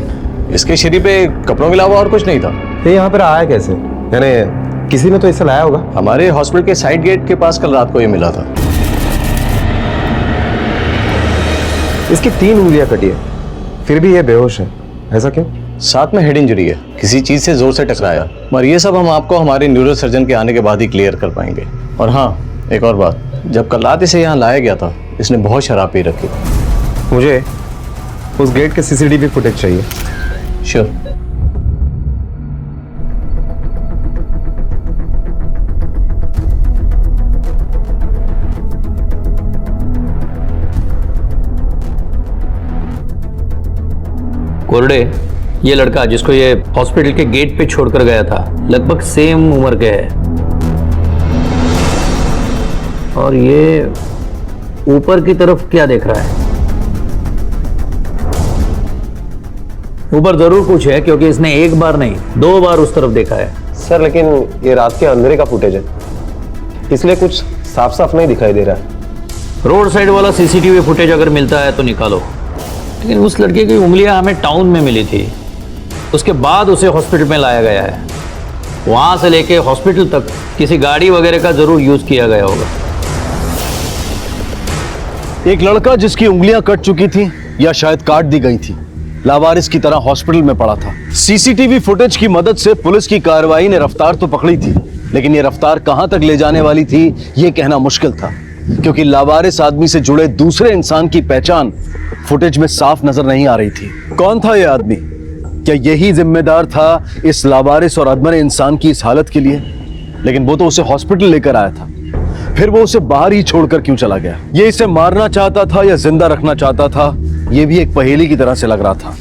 इसके शरीर पे कपड़ों के अलावा और कुछ नहीं था। ये यहाँ पर आया कैसे? यानी किसी ने तो इसे लाया होगा। हमारे हॉस्पिटल के साइड गेट के पास कल रात को ये मिला था। इसकी 3 उंगलियां कटी है, फिर भी ये बेहोश है, ऐसा क्यों? साथ में हेड इंजरी है, किसी चीज से जोर से टकराया। मगर ये सब हम आपको हमारे न्यूरो सर्जन के आने के बाद ही क्लियर कर पाएंगे। और हाँ, एक और बात, जब कल रात इसे यहाँ लाया गया था इसने बहुत शराब पी रखी। मुझे उस गेट के सीसीटीवी फुटेज चाहिए। श्योर। कोरडे, ये लड़का जिसको ये हॉस्पिटल के गेट पे छोड़कर गया था लगभग सेम उम्र के है। और ये ऊपर की तरफ क्या देख रहा है? ऊपर जरूर कुछ है क्योंकि इसने एक बार नहीं 2 बार उस तरफ देखा है। सर लेकिन ये रात के अंधेरे का फुटेज है, इसलिए कुछ साफ साफ नहीं दिखाई दे रहा है। रोड साइड वाला सीसीटीवी फुटेज अगर मिलता है तो निकालो। लेकिन उस लड़के की उंगलियां हमें टाउन में मिली थी, उसके बाद उसे हॉस्पिटल में लाया गया है। वहां से लेके हॉस्पिटल तक किसी गाड़ी वगैरह का जरूर यूज किया गया होगा। एक लड़का जिसकी उंगलियां कट चुकी थी या शायद काट दी गई थी, लावारिस की तरह हॉस्पिटल में पड़ा था। सीसीटीवी फुटेज की मदद से पुलिस की कार्रवाई ने रफ्तार तो पकड़ी थी, लेकिन ये रफ्तार कहां तक ले जाने वाली थी ये कहना मुश्किल था, क्योंकि लावारिस आदमी से जुड़े दूसरे इंसान की पहचान फुटेज में साफ नजर नहीं आ रही थी। कौन था यह आदमी? क्या यही जिम्मेदार था इस लावारिस और अधमरे इंसान की इस हालत के लिए? लेकिन वो तो उसे हॉस्पिटल लेकर आया था, फिर वो उसे बाहर ही छोड़कर क्यों चला गया? ये इसे मारना चाहता था या जिंदा रखना चाहता था, ये भी एक पहेली की तरह से लग रहा था।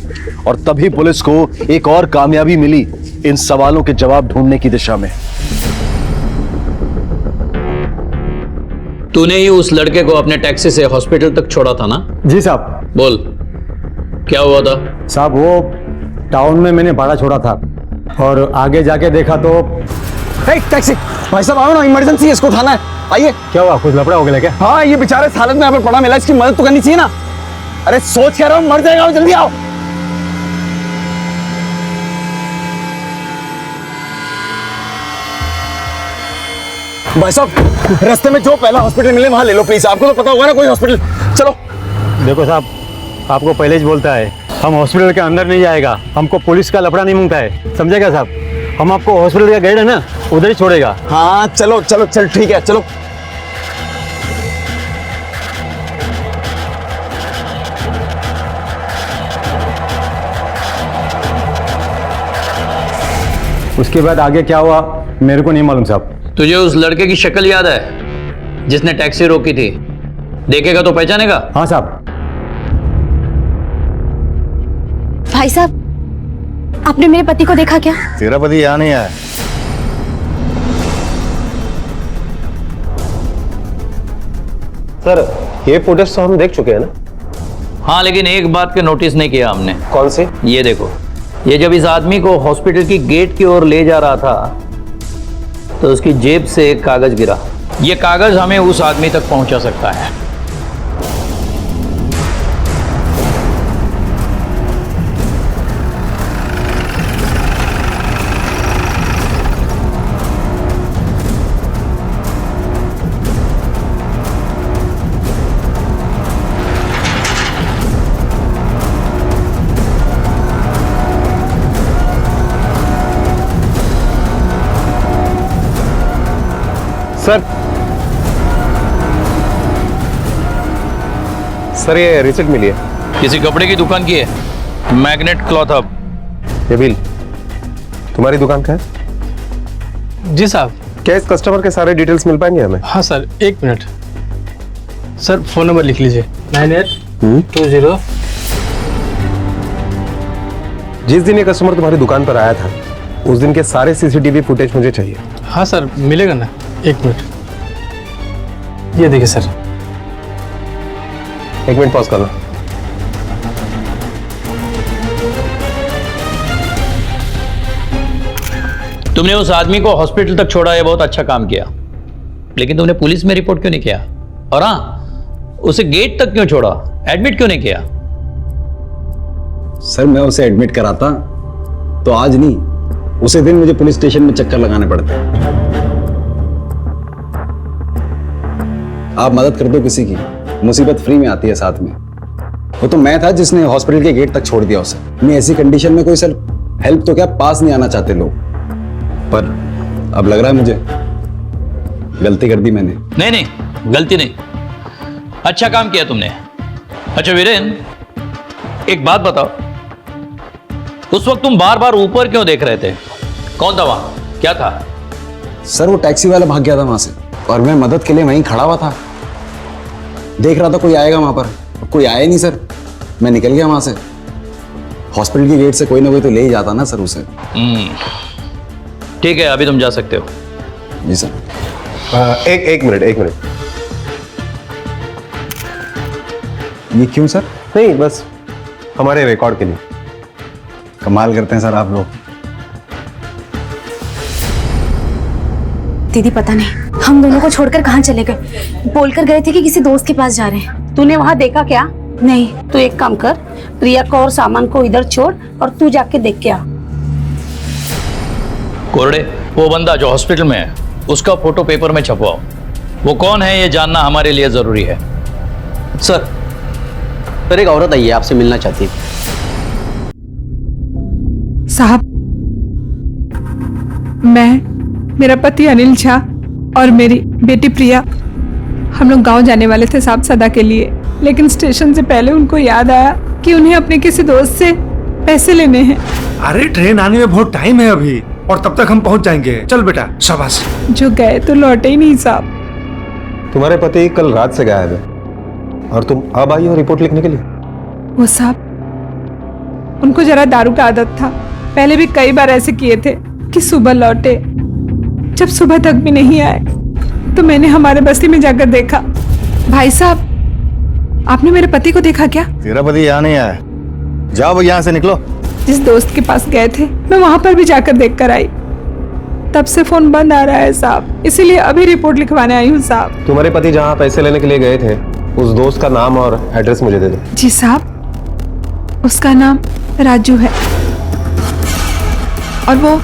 और तभी पुलिस को एक और कामयाबी मिली इन सवालों के जवाब ढूंढने की दिशा में। तूने ही उस लड़के को अपने टैक्सी से हॉस्पिटल तक छोड़ा था ना? जी साहब। बोल, क्या हुआ था? साहब वो टाउन में मैंने भाड़ा छोड़ा था और आगे जाके देखा तो टैक्सी भाई साहब आओ ना, इमरजेंसी है, इसको उठाना है। आइए। क्या हुआ, कुछ लफड़ा हो गया क्या? हाँ, ये बेचारे इस हालत में यहाँ पे पड़ा मिला, इसकी मदद तो करनी चाहिए ना। अरे सोच कह रहा हूँ, मर जाएगा, जल्दी आओ। भाई साहब रास्ते में जो पहला हॉस्पिटल मिले वहां ले लो प्लीज, आपको तो पता होगा ना कोई हॉस्पिटल। चलो। देखो साहब, आपको पहले ही बोलता है हम हॉस्पिटल के अंदर नहीं जाएगा, हमको पुलिस का लफड़ा नहीं मांगता है, समझेगा साहब? हम आपको हॉस्पिटल का गाइड है ना, उधर ही छोड़ेगा। हाँ चलो चलो चल ठीक है, चलो। उसके बाद आगे क्या हुआ मेरे को नहीं मालूम साहब। तुझे उस लड़के की शक्ल याद है जिसने टैक्सी रोकी थी? देखेगा तो पहचानेगा? हाँ साहब। भाई साहब आपने मेरे पति को देखा क्या? तेरा पति यहाँ नहीं आया। सर ये फुटेज तो हम देख चुके हैं ना? हाँ, लेकिन एक बात पे नोटिस नहीं किया हमने। कौन सी? ये देखो, ये जब इस आदमी को हॉस्पिटल की गेट की ओर ले जा रहा था तो उसकी जेब से एक कागज गिरा। ये कागज हमें उस आदमी तक पहुंचा सकता है। सर ये रिसिप्ट मिली है। किसी कपड़े की दुकान की है, मैग्नेट क्लॉथ हब। ये बिल तुम्हारी दुकान का है? जी साहब। क्या इस कस्टमर के सारे डिटेल्स मिल पाएंगे हमें? हाँ सर, एक मिनट सर, फोन नंबर लिख लीजिए 9820। जिस दिन ये कस्टमर तुम्हारी दुकान पर आया था उस दिन के सारे सीसीटीवी फुटेज मुझे चाहिए। हाँ सर, मिलेगा ना, एक मिनट। ये देखिए सर। एक मिनट पॉज करना। तुमने उस आदमी को हॉस्पिटल तक छोड़ा, ये बहुत अच्छा काम किया, लेकिन तुमने पुलिस में रिपोर्ट क्यों नहीं किया? और हाँ, उसे गेट तक क्यों छोड़ा, एडमिट क्यों नहीं किया? सर मैं उसे एडमिट कराता तो आज नहीं, उसी दिन मुझे पुलिस स्टेशन में चक्कर लगाने पड़ते। आप मदद कर दो किसी की, मुसीबत फ्री में आती है साथ में। वो तो मैं था जिसने हॉस्पिटल के गेट तक छोड़ दिया उसे। नहीं ऐसी कंडीशन में कोई सर हेल्प तो क्या पास नहीं आना चाहते लोग, पर अब लग रहा है मुझे गलती कर दी मैंने। नहीं नहीं, गलती नहीं, अच्छा काम किया तुमने। अच्छा वीरेन, एक बात बताओ, उस वक्त तुम बार बार ऊपर क्यों देख रहे थे? कौन था वहां, क्या था? सर वो टैक्सी वाला भाग गया था वहां से और मैं मदद के लिए वहीं खड़ा हुआ था, देख रहा था कोई आएगा वहां पर, कोई आया नहीं सर। मैं निकल गया वहां से। हॉस्पिटल के गेट से कोई ना कोई तो ले ही जाता ना सर उसे। ठीक है, अभी तुम जा सकते हो। जी सर। एक मिनट। ये क्यों सर? नहीं, बस हमारे रिकॉर्ड के लिए। कमाल करते हैं सर आप लोग। दीदी पता नहीं हम दोनों को छोड़कर कहाँ चले गए। बोलकर गए थे कि किसी दोस्त के पास जा रहे हैं। तूने वहाँ देखा क्या? नहीं। तो एक काम कर, प्रिया को और सामान को इधर छोड़ और तू जाके देख के आ। कोरडे, वो बंदा जो हॉस्पिटल में है उसका फोटो पेपर में छपवाओ। वो कौन है ये जानना हमारे लिए जरूरी है। सर एक औरत आई है, आपसे मिलना चाहती है। साहब, मैं, मेरा पति अनिल झा और मेरी बेटी प्रिया हम लोग गांव जाने वाले थे साहब सदा के लिए, लेकिन स्टेशन से पहले उनको याद आया कि उन्हें अपने किसी दोस्त से पैसे लेने हैं। अरे ट्रेन आने में बहुत टाइम है अभी, और तब तक हम पहुंच जाएंगे। चल बेटा, शाबाश। जो गए तो लौटे ही नहीं साहब। तुम्हारे पति कल रात से गायब है और तुम अब आई हो रिपोर्ट लिखने के लिए? वो साहब, उनको जरा दारू का आदत था। पहले भी कई बार ऐसे किए थे कि सुबह लौटे, जब सुबह तक भी नहीं आए तो मैंने हमारे बस्ती में जाकर देखा। भाई साहब, आपने मेरे पति को देखा क्या? तेरा पति यहाँ नहीं आया। जाओ यहाँ से निकलो। जिस दोस्त के पास गए थे मैं वहां पर भी जाकर देख कर आई, तब से फोन बंद आ रहा है साहब, इसीलिए अभी रिपोर्ट लिखवाने आई हूँ साहब। तुम्हारे पति जहाँ पैसे लेने के लिए गए थे उस दोस्त का नाम और एड्रेस मुझे दे दो। जी साहब, उसका नाम राजू है और वो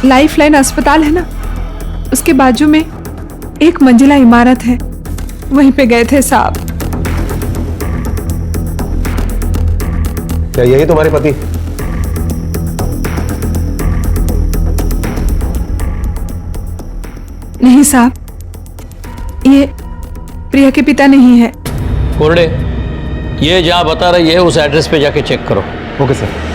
लाइफलाइन अस्पताल है ना, उसके बाजू में एक मंजिला इमारत है, वहीं पे गए थे साहब। क्या यही तुम्हारे पति? नहीं साहब, ये प्रिया के पिता नहीं है। कोरडे, ये जहां बता रही है उस एड्रेस पे जाके चेक करो। Okay sir.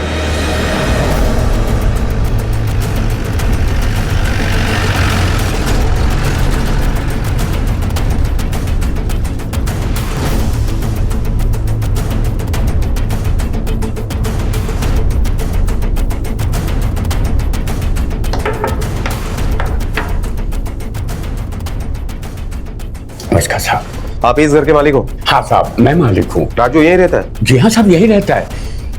नमस्कार साहब। आप इस घर के मालिक हो? हाँ साहब, मैं मालिक हूँ। राजू यहीं रहता है? जी हाँ साहब, यही रहता है।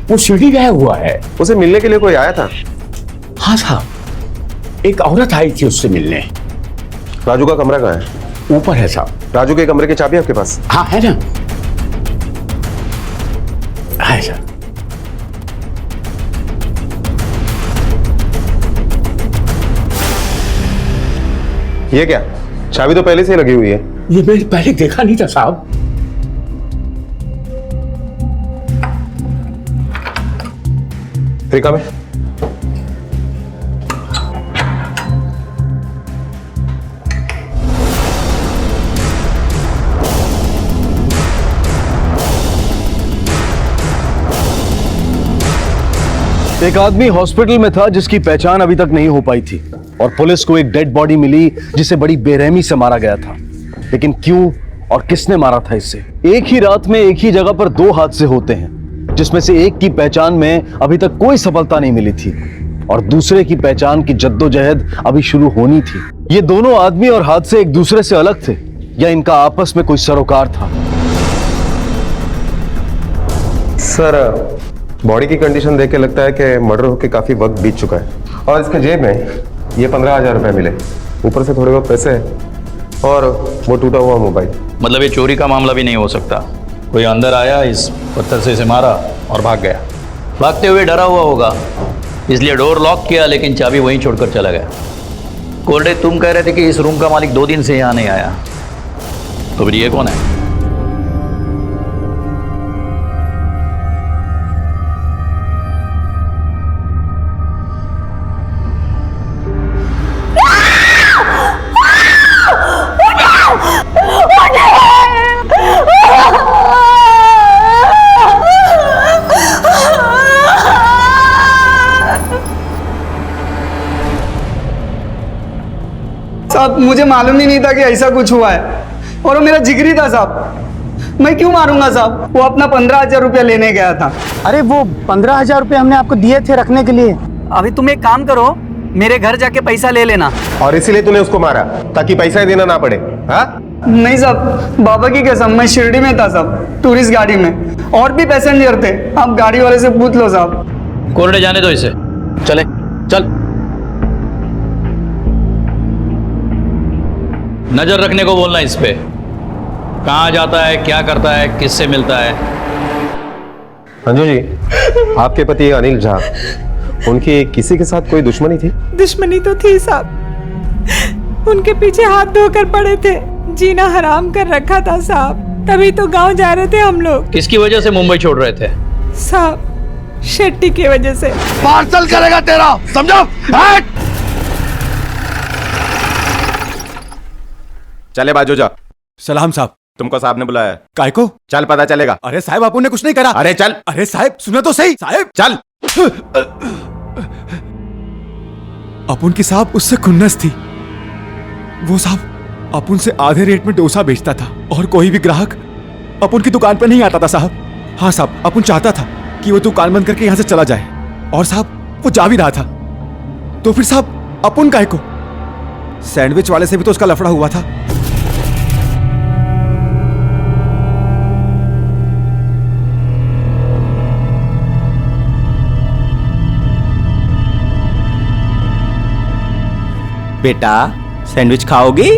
वो सीढ़ी गया हुआ है। उसे मिलने के लिए कोई आया था? हाँ साहब, एक औरत आई थी उससे मिलने। राजू का कमरा कहाँ है? ऊपर है साहब। राजू के कमरे की चाबी आपके पास? हाँ है ना, है सर। ये क्या, चाबी तो पहले से ही लगी हुई है। ये मैंने पहले देखा नहीं था साहब। रिका में एक आदमी हॉस्पिटल में था जिसकी पहचान अभी तक नहीं हो पाई थी और पुलिस को एक डेड बॉडी मिली जिसे बड़ी बेरहमी से मारा गया था। लेकिन क्यों और किसने मारा था इसे? एक ही रात में एक ही जगह पर दो हादसे होते हैं, जिसमें से एक की पहचान में अभी तक कोई सफलता नहीं मिली थी और दूसरे की पहचान की जद्दोजहद अभी शुरू होनी थी। ये दोनों आदमी और हादसे एक दूसरे से अलग थे या इनका आपस में कोई सरोकार था? सर, बॉडी की कंडीशन देख के लगता है कि मर्डर होके काफी वक्त बीत चुका है और इसके जेब में ये 15,000 रुपए मिले, ऊपर से थोड़े बहुत पैसे और वो टूटा हुआ मोबाइल। मतलब ये चोरी का मामला भी नहीं हो सकता। कोई अंदर आया, इस पत्थर से इसे मारा और भाग गया। भागते हुए डरा हुआ होगा, इसलिए डोर लॉक किया लेकिन चाबी वहीं छोड़कर चला गया। कोल्डे, तुम कह रहे थे कि इस रूम का मालिक 2 दिन से यहाँ नहीं आया, तो फिर ये कौन है? साहब, मुझे मालूम ही नहीं था कि ऐसा कुछ हुआ है और वो मेरा जिगरी था साहब। मैं क्यों मारूंगा साहब? वो अपना 15,000 रुपया लेने गया था। अरे वो 15,000 रुपये हमने आपको दिए थे रखने के लिए। अभी तुम एक काम करो, मेरे घर जाके पैसा ले लेना। और इसीलिए तूने उसको मारा ताकि पैसा ही देना ना पड़े? हाँ? नहीं साहब, बाबा की कसम, मैं शिरडी में था साहब, टूरिस्ट गाड़ी में, और भी पैसेंजर थे। आप गाड़ी वाले से पूछ लो साहब। कोल्डे, जाने दो इसे, चले चल। नजर रखने को बोलना इस पे, कहाँ जाता है, क्या करता है, किससे मिलता है। अंजू जी, आपके पति अनिल झा, उनकी किसी के साथ कोई दुश्मनी थी? दुश्मनी तो थी साहब, उनके पीछे हाथ धोकर पड़े थे, जीना हराम कर रखा था साहब। तभी तो गांव जा रहे थे हम लोग। किसकी वजह से मुंबई छोड़ रहे थे? साहब, शेट्टी की वजह से। पार्सल करेगा तेरा, समझो? चले बाजू जा। सलाम साहब। तुमको साहब ने बुलाया है। काय को? चल पता चलेगा। अरे साहब, आपने ने कुछ नहीं करा। अरे चल। अरे साहब, सुनो तो सही। साहब चल। अपुन की साहब उससे खुन्नस थी। वो साहब अपुन से आधे रेट में डोसा बेचता था और कोई भी ग्राहक अपुन की दुकान पर नहीं आता था साहब। हाँ साहब, अपुन चाहता था कि वो दुकान बंद करके यहाँ से चला जाए और साहब वो जा भी रहा था। तो फिर साहब अपुन काहे को? सैंडविच वाले से भी तो उसका लफड़ा हुआ था। बेटा, सैंडविच खाओगी?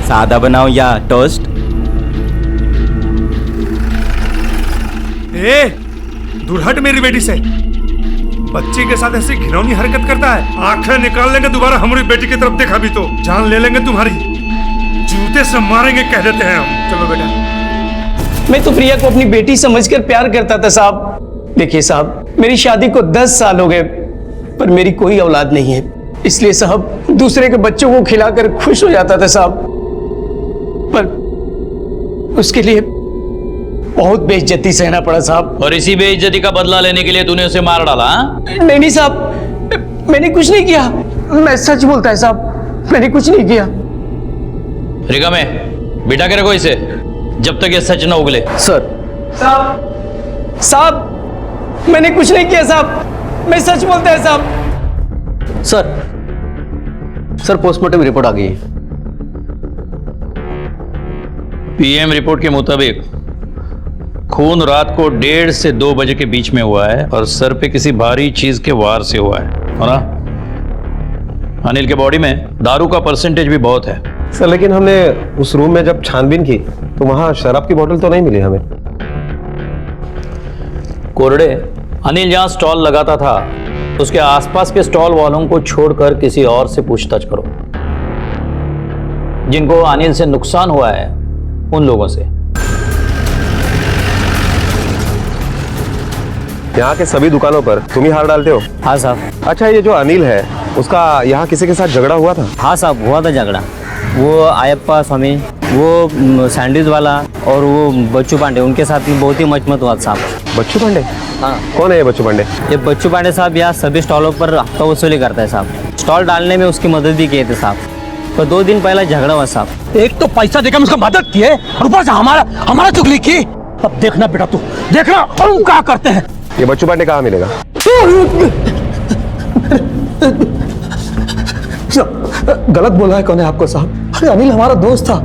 सादा बनाओ या टोस्ट? ए, दूर हट मेरी बेटी से। बच्ची के साथ ऐसी घिनौनी हरकत करता है। आंखें निकाल लेंगे दोबारा हमारी बेटी की तरफ देखा भी तो जान ले लेंगे तुम्हारी। जूते से मारेंगे कह देते हैं हम। चलो बेटा। मैं तो प्रिया को अपनी बेटी समझकर प्यार करता था साहब। देखिए साहब, मेरी शादी को 10 साल हो गए पर मेरी कोई औलाद नहीं है, इसलिए साहब दूसरे के बच्चों को खिलाकर खुश हो जाता था साहब, पर उसके लिए बहुत बेइज्जती सहना पड़ा साहब। और इसी बेइज्जती का बदला लेने के लिए तूने उसे मार डाला? नहीं साहब, मैंने कुछ नहीं किया। मैं सच बोलता है साहब, मैंने कुछ नहीं किया। रिका में बिठा के रखो इसे जब तक ये सच न उगले। सर। साहब, मैंने कुछ नहीं किया साहब, मैं सच बोलता है साहब। सर, पोस्टमार्टम रिपोर्ट आ गई है। पीएम रिपोर्ट के मुताबिक खून रात को 1:30 से 2 बजे के बीच में हुआ है और सर पे किसी भारी चीज के वार से हुआ है ना? अनिल के बॉडी में दारू का परसेंटेज भी बहुत है। सर लेकिन हमने उस रूम में जब छानबीन की तो वहां शराब की बोतल तो नहीं मिली हमें। कोरडे, अनिल जहां स्टॉल लगाता था उसके आसपास के स्टॉल वालों को छोड़कर किसी और से पूछताछ करो, जिनको अनिल से नुकसान हुआ है उन लोगों से। यहाँ के सभी दुकानों पर तुम ही हार डालते हो? हाँ साहब। अच्छा, ये जो अनिल है उसका यहाँ किसी के साथ झगड़ा हुआ था? हाँ साहब, हुआ था झगड़ा। वो आयप्पा स्वामी, वो सैंडविच वाला और वो बच्चू पांडे, उनके साथ भी बहुत ही मचमत हुआ साहब। बच्चू पांडे? हाँ। कौन है ये बच्चू पांडे? ये बच्चू पांडे साहब यहाँ सभी स्टॉलों पर हफ्ता वसूली करता है साहब। स्टॉल डालने में उसकी मदद भी किए थे साहब। तो 2 दिन पहले झगड़ा हुआ साहब। एक तो पैसा देकर उसका मदद किए और ऊपर से हमारा चुगली की। अब देखना बेटा, तू देखना हम क्या करते हैं। ये बच्चू पांडे कहाँ मिलेगा? गलत बोला है कौन है आपको साहब? अरे अनिल हमारा दोस्त था,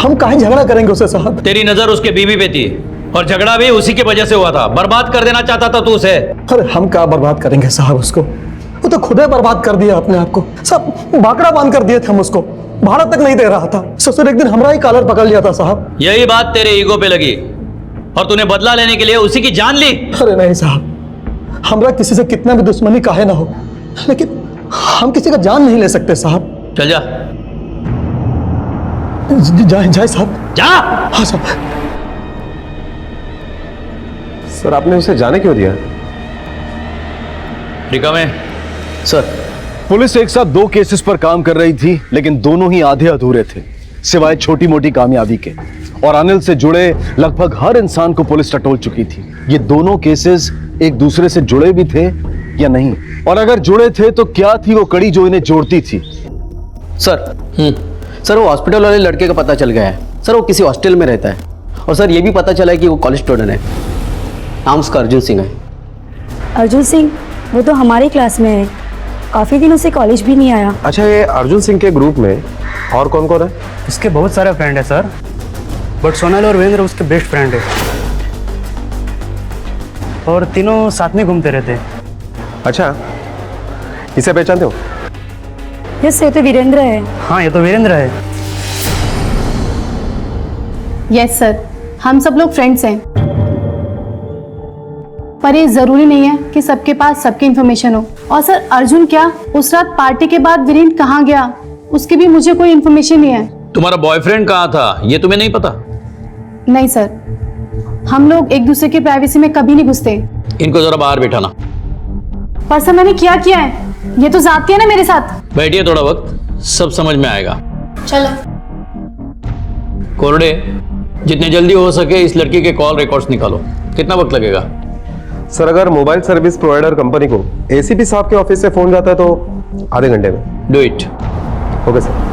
हम काहे झगड़ा करेंगे उससे साहब? तेरी नजर उसके बीवी पे थी और झगड़ा भी उसी की वजह से हुआ था। बर्बाद कर देना चाहता था तू उसे। अरे हम क्या बर्बाद करेंगे साहब उसको? वो तो खुद ही बर्बाद कर दिया अपने आप को। सब बाकड़ा बांध कर दिए थे हम उसको, भाड़ा तक नहीं दे रहा था। ससुर एक दिन हमारा ही कॉलर पकड़ लिया था साहब। यही बात तेरे ईगो पे लगी और तूने बदला लेने के लिए उसी की जान ली। अरे नहीं साहब, हमरा किसी से कितना भी दुश्मनी काहे ना हो, लेकिन हम किसी का जान नहीं ले सकते साहब। चल जा। जाए साहब, जा। हाँ साहब। सर आपने उसे जाने क्यों दिया? रिका में सर, पुलिस एक साथ 2 केसेस पर काम कर रही थी, लेकिन दोनों ही आधे अधूरे थे, सिवाय छोटी मोटी कामयाबी के। और अनिल से जुड़े लगभग हर इंसान को पुलिस टटोल चुकी थी। ये दोनों केसेस एक दूसरे से जुड़े भी थे या नहीं, और अगर जुड़े थे तो क्या थी वो कड़ी जो इन्हें जोड़ती थी? सर वो हॉस्पिटल वाले लड़के का पता चल गया है सर। वो किसी हॉस्टल में रहता है और सर ये भी पता चला है कि वो कॉलेज स्टूडेंट है। नाम उसका अर्जुन सिंह है। अर्जुन सिंह? वो तो हमारी क्लास में है, काफी दिनों से कॉलेज भी नहीं आया। अच्छा, ये अर्जुन सिंह के ग्रुप में और कौन कौन है? इसके बहुत सारे फ्रेंड है सर, बट सोनल और वीरेंद्र उसके बेस्ट फ्रेंड है और तीनों साथ में घूमते रहते हैं। अच्छा, इसे पहचानते हो? यस, ये तो वीरेंद्र है। हाँ, ये तो वीरेंद्र है। यस सर, हम सब लोग फ्रेंड्स हैं, पर ये जरूरी नहीं है कि सबके पास सबकी इन्फॉर्मेशन हो। और सर अर्जुन क्या, उस रात पार्टी के बाद वीरेंद्र कहाँ गया उसकी भी मुझे कोई इन्फॉर्मेशन नहीं है। तुम्हारा बॉयफ्रेंड कहाँ था ये तुम्हें नहीं पता? नहीं सर, हम लोग एक दूसरे की प्राइवेसी में कभी नहीं घुसते। इनको जरा बाहर बिठाना। पर सर मैंने क्या किया है? ये तो जाती है ना मेरे साथ। बैठिए, थोड़ा वक्त, सब समझ में आएगा। चलो। कोरडे, जितने जल्दी हो सके इस लड़की के कॉल रिकॉर्ड्स निकालो। कितना वक्त लगेगा? सर, अगर मोबाइल सर्विस प्रोवाइडर कंपनी को एसीपी साहब के ऑफिस से फोन जाता है तो आधे घंटे में। Do it. Okay sir.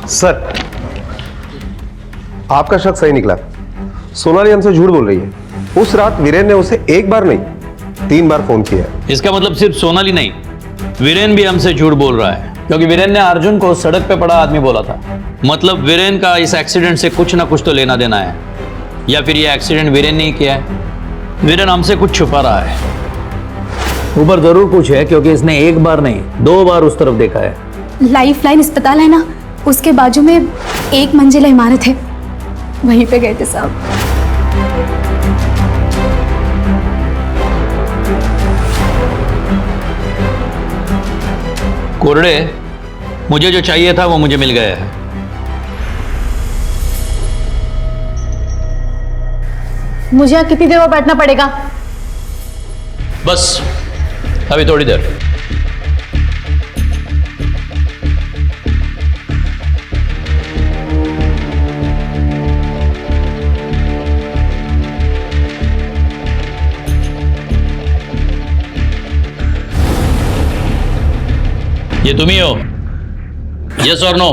Sir, आपका शक सही निकला। सोनाली हमसे झूठ बोल रही है। उस रात वीरेन ने उसे एक बार नहीं 3 बार फोन किया। इसका मतलब सिर्फ सोनाली नहीं, वीरेन भी हमसे झूठ बोल रहा है, क्योंकि वीरेन ने अर्जुन को सड़क पे पड़ा आदमी बोला था। मतलब वीरेन का इस एक्सीडेंट से कुछ ना कुछ तो लेना देना है, या फिर ये एक्सीडेंट वीरेन नहीं किया है। वीरेन हमसे कुछ छुपा रहा है। ऊपर जरूर कुछ है, क्योंकि इसने 1 बार नहीं 2 बार उस तरफ देखा है। लाइफ लाइन अस्पताल है ना, उसके बाजू में 1 मंजिला इमारत है, वहीं पे गए थे साहब। कोरडे, मुझे जो चाहिए था वो मुझे मिल गया है। मुझे यहाँ कितनी देर और बैठना पड़ेगा? बस अभी थोड़ी देर। ये तुम ही हो? यस और नो?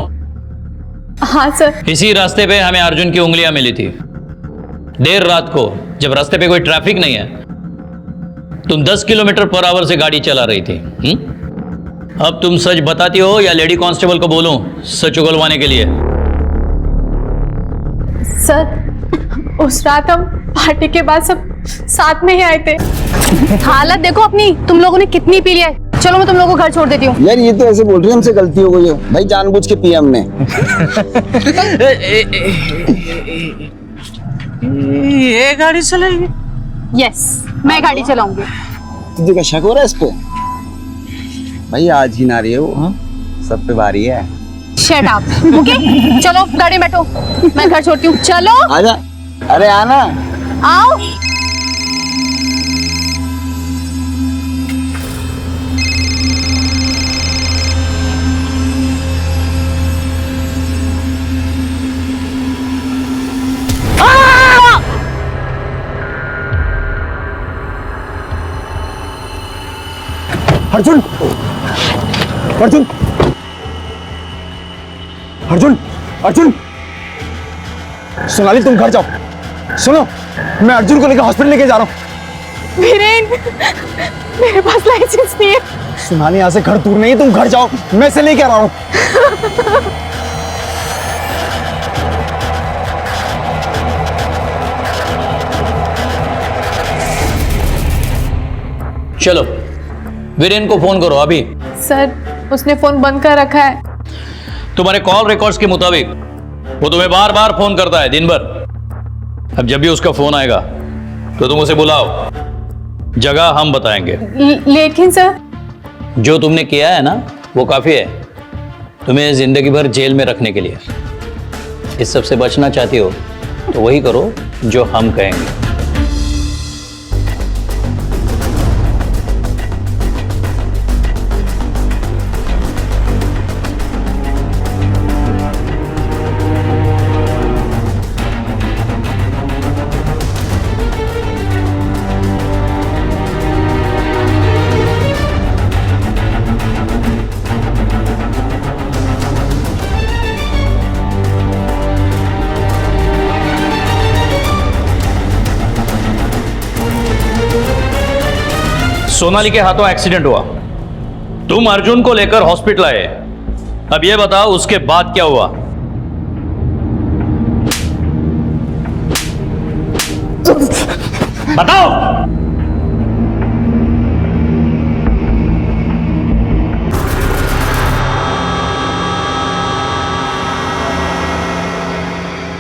हाँ सर। इसी रास्ते पे हमें अर्जुन की उंगलियां मिली थी देर रात को, जब रास्ते पे कोई ट्रैफिक नहीं है। तुम 10 किलोमीटर पर आवर से गाड़ी चला रही थी। अब तुम सच बताती हो या लेडी कांस्टेबल को बोलूं सच उगलवाने के लिए? सर उस रात हम पार्टी के बाद सब साथ में ही आए थे। हालत देखो अपनी, तुम लोगों ने कितनी पी लिया है। चलो मैं तुम लोगों को घर छोड़ देती हूँ। यार ये तो ऐसे बोल रही है हमसे गलती हो गई है भाई, जानबूझ के पिया हमने। ये गाड़ी चलाएगी? यस मैं गाड़ी चलाऊंगी। तुझे क्या शक हो रहा है इस पे? भाई आज ही ना रही है वो, सब पे भारी है। शट अप ओके, चलो गाड़ी में बैठो, मैं घर छोड़ती हूँ। चलो आजा। अरे आना। आओ। अर्जुन, अर्जुन, अर्जुन, अर्जुन, सोनाली तुम घर जाओ। सुनो, मैं अर्जुन को लेकर हॉस्पिटल लेके जा रहा हूँ। वीरेन, मेरे पास लाइसेंस नहीं है। सोनाली यहाँ से घर दूर नहीं है, तुम घर जाओ, मैं इसे लेके आ रहा हूँ। चलो वीरेन को फोन करो अभी। सर उसने फोन बंद कर रखा है। तुम्हारे कॉल रिकॉर्ड्स के मुताबिक वो तुम्हें बार बार फोन करता है दिन भर। अब जब भी उसका फोन आएगा तो तुम उसे बुलाओ, जगह हम बताएंगे। लेकिन सर जो तुमने किया है ना वो काफी है तुम्हें जिंदगी भर जेल में रखने के लिए। इस सब से बचना चाहती हो तो वही करो जो हम कहेंगे। सोनाली के हाथों एक्सीडेंट हुआ, तुम अर्जुन को लेकर हॉस्पिटल आए। अब यह बताओ उसके बाद क्या हुआ? बताओ।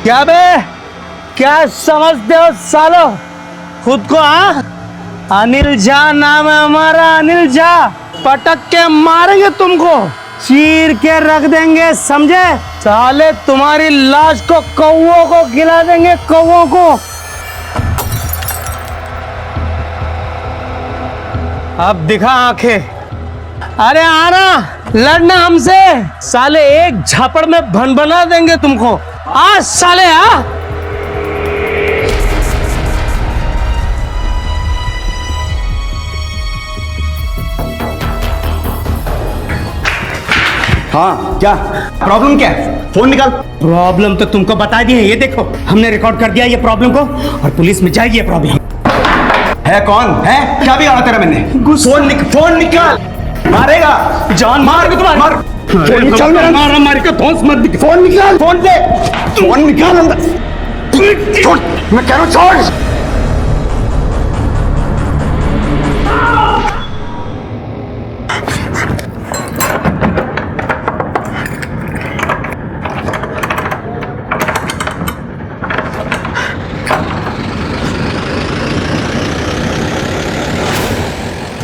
क्या बे, क्या समझते हो सालो खुद को? अनिल झा नाम है हमारा, अनिल झा। पटक के मारेंगे तुमको, चीर के रख देंगे, समझे? साले तुम्हारी लाश को कौवों को खिला देंगे, कौवों को। अब दिखा आंखें। अरे आना, लड़ना हमसे। साले एक झापड़ में भन-भना देंगे तुमको। आज साले आ। हाँ क्या प्रॉब्लम क्या है? फोन निकाल। प्रॉब्लम तो तुमको बता दी है, ये देखो हमने रिकॉर्ड कर दिया ये प्रॉब्लम को और पुलिस में जाएगी ये प्रॉब्लम। है कौन है? क्या बिगाड़ा तेरा मैंने? फोन निकाल। मारेगा, जान मार के तुम्हारे। मार फोन निकाल मेरा। मारा मार के धौंस मत। फोन निकाल, फोन दे, फोन निकाल अंदर। छोड़, मैं कह रहा हूँ छोड़।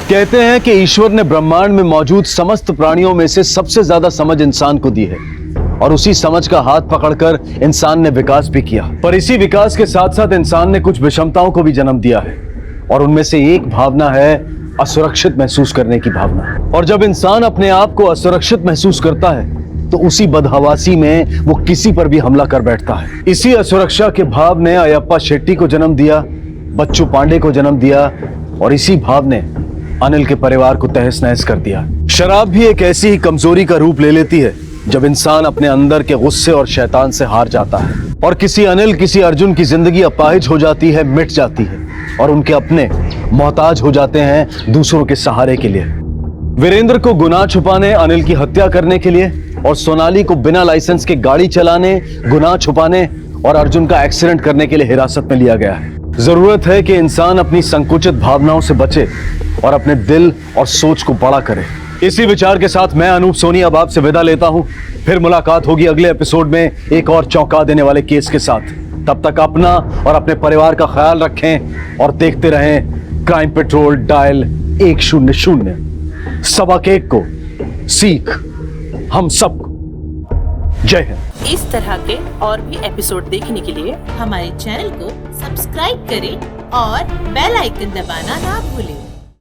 कहते हैं कि ईश्वर ने ब्रह्मांड में मौजूद समस्त प्राणियों में से सबसे ज्यादा समझ इंसान को दी है और उसी समझ का हाथ पकड़कर इंसान ने विकास भी किया। पर इसी विकास के साथ साथ इंसान ने कुछ विषमताओं को भी जन्म दिया है और उनमें से एक भावना है असुरक्षित महसूस करने की भावना। और जब इंसान अपने आप को असुरक्षित महसूस करता है तो उसी बदहवासी में वो किसी पर भी हमला कर बैठता है। इसी असुरक्षा के भाव ने अयप्पा शेट्टी को जन्म दिया, बच्चू पांडे को जन्म दिया और इसी भाव ने अनिल के परिवार को तहस नहस कर दिया। शराब भी एक ऐसी ही कमजोरी का रूप ले लेती है जब इंसान अपने अंदर के गुस्से और शैतान से हार जाता है और किसी अनिल किसी अर्जुन की जिंदगी अपाहिज हो जाती है, मिट जाती है और उनके अपने मोहताज हो जाते हैं दूसरों के सहारे के लिए। वीरेंद्र को गुनाह छुपाने, अनिल की हत्या करने के लिए, और सोनाली को बिना लाइसेंस के गाड़ी चलाने, गुनाह छुपाने और अर्जुन का एक्सीडेंट करने के लिए हिरासत में लिया गया है। जरूरत है कि इंसान अपनी संकुचित भावनाओं से बचे और अपने दिल और सोच को बड़ा करे। इसी विचार के साथ मैं अनूप सोनी अब आपसे विदा लेता हूं। फिर मुलाकात होगी अगले एपिसोड में एक और चौंका देने वाले केस के साथ। तब तक अपना और अपने परिवार का ख्याल रखें और देखते रहें क्राइम पेट्रोल डायल 100। सबक एक को सीख हम सबको। जय हिंद। इस तरह के और भी एपिसोड देखने के लिए हमारे चैनल को सब्सक्राइब करें और बेल आइकन दबाना ना भूलें।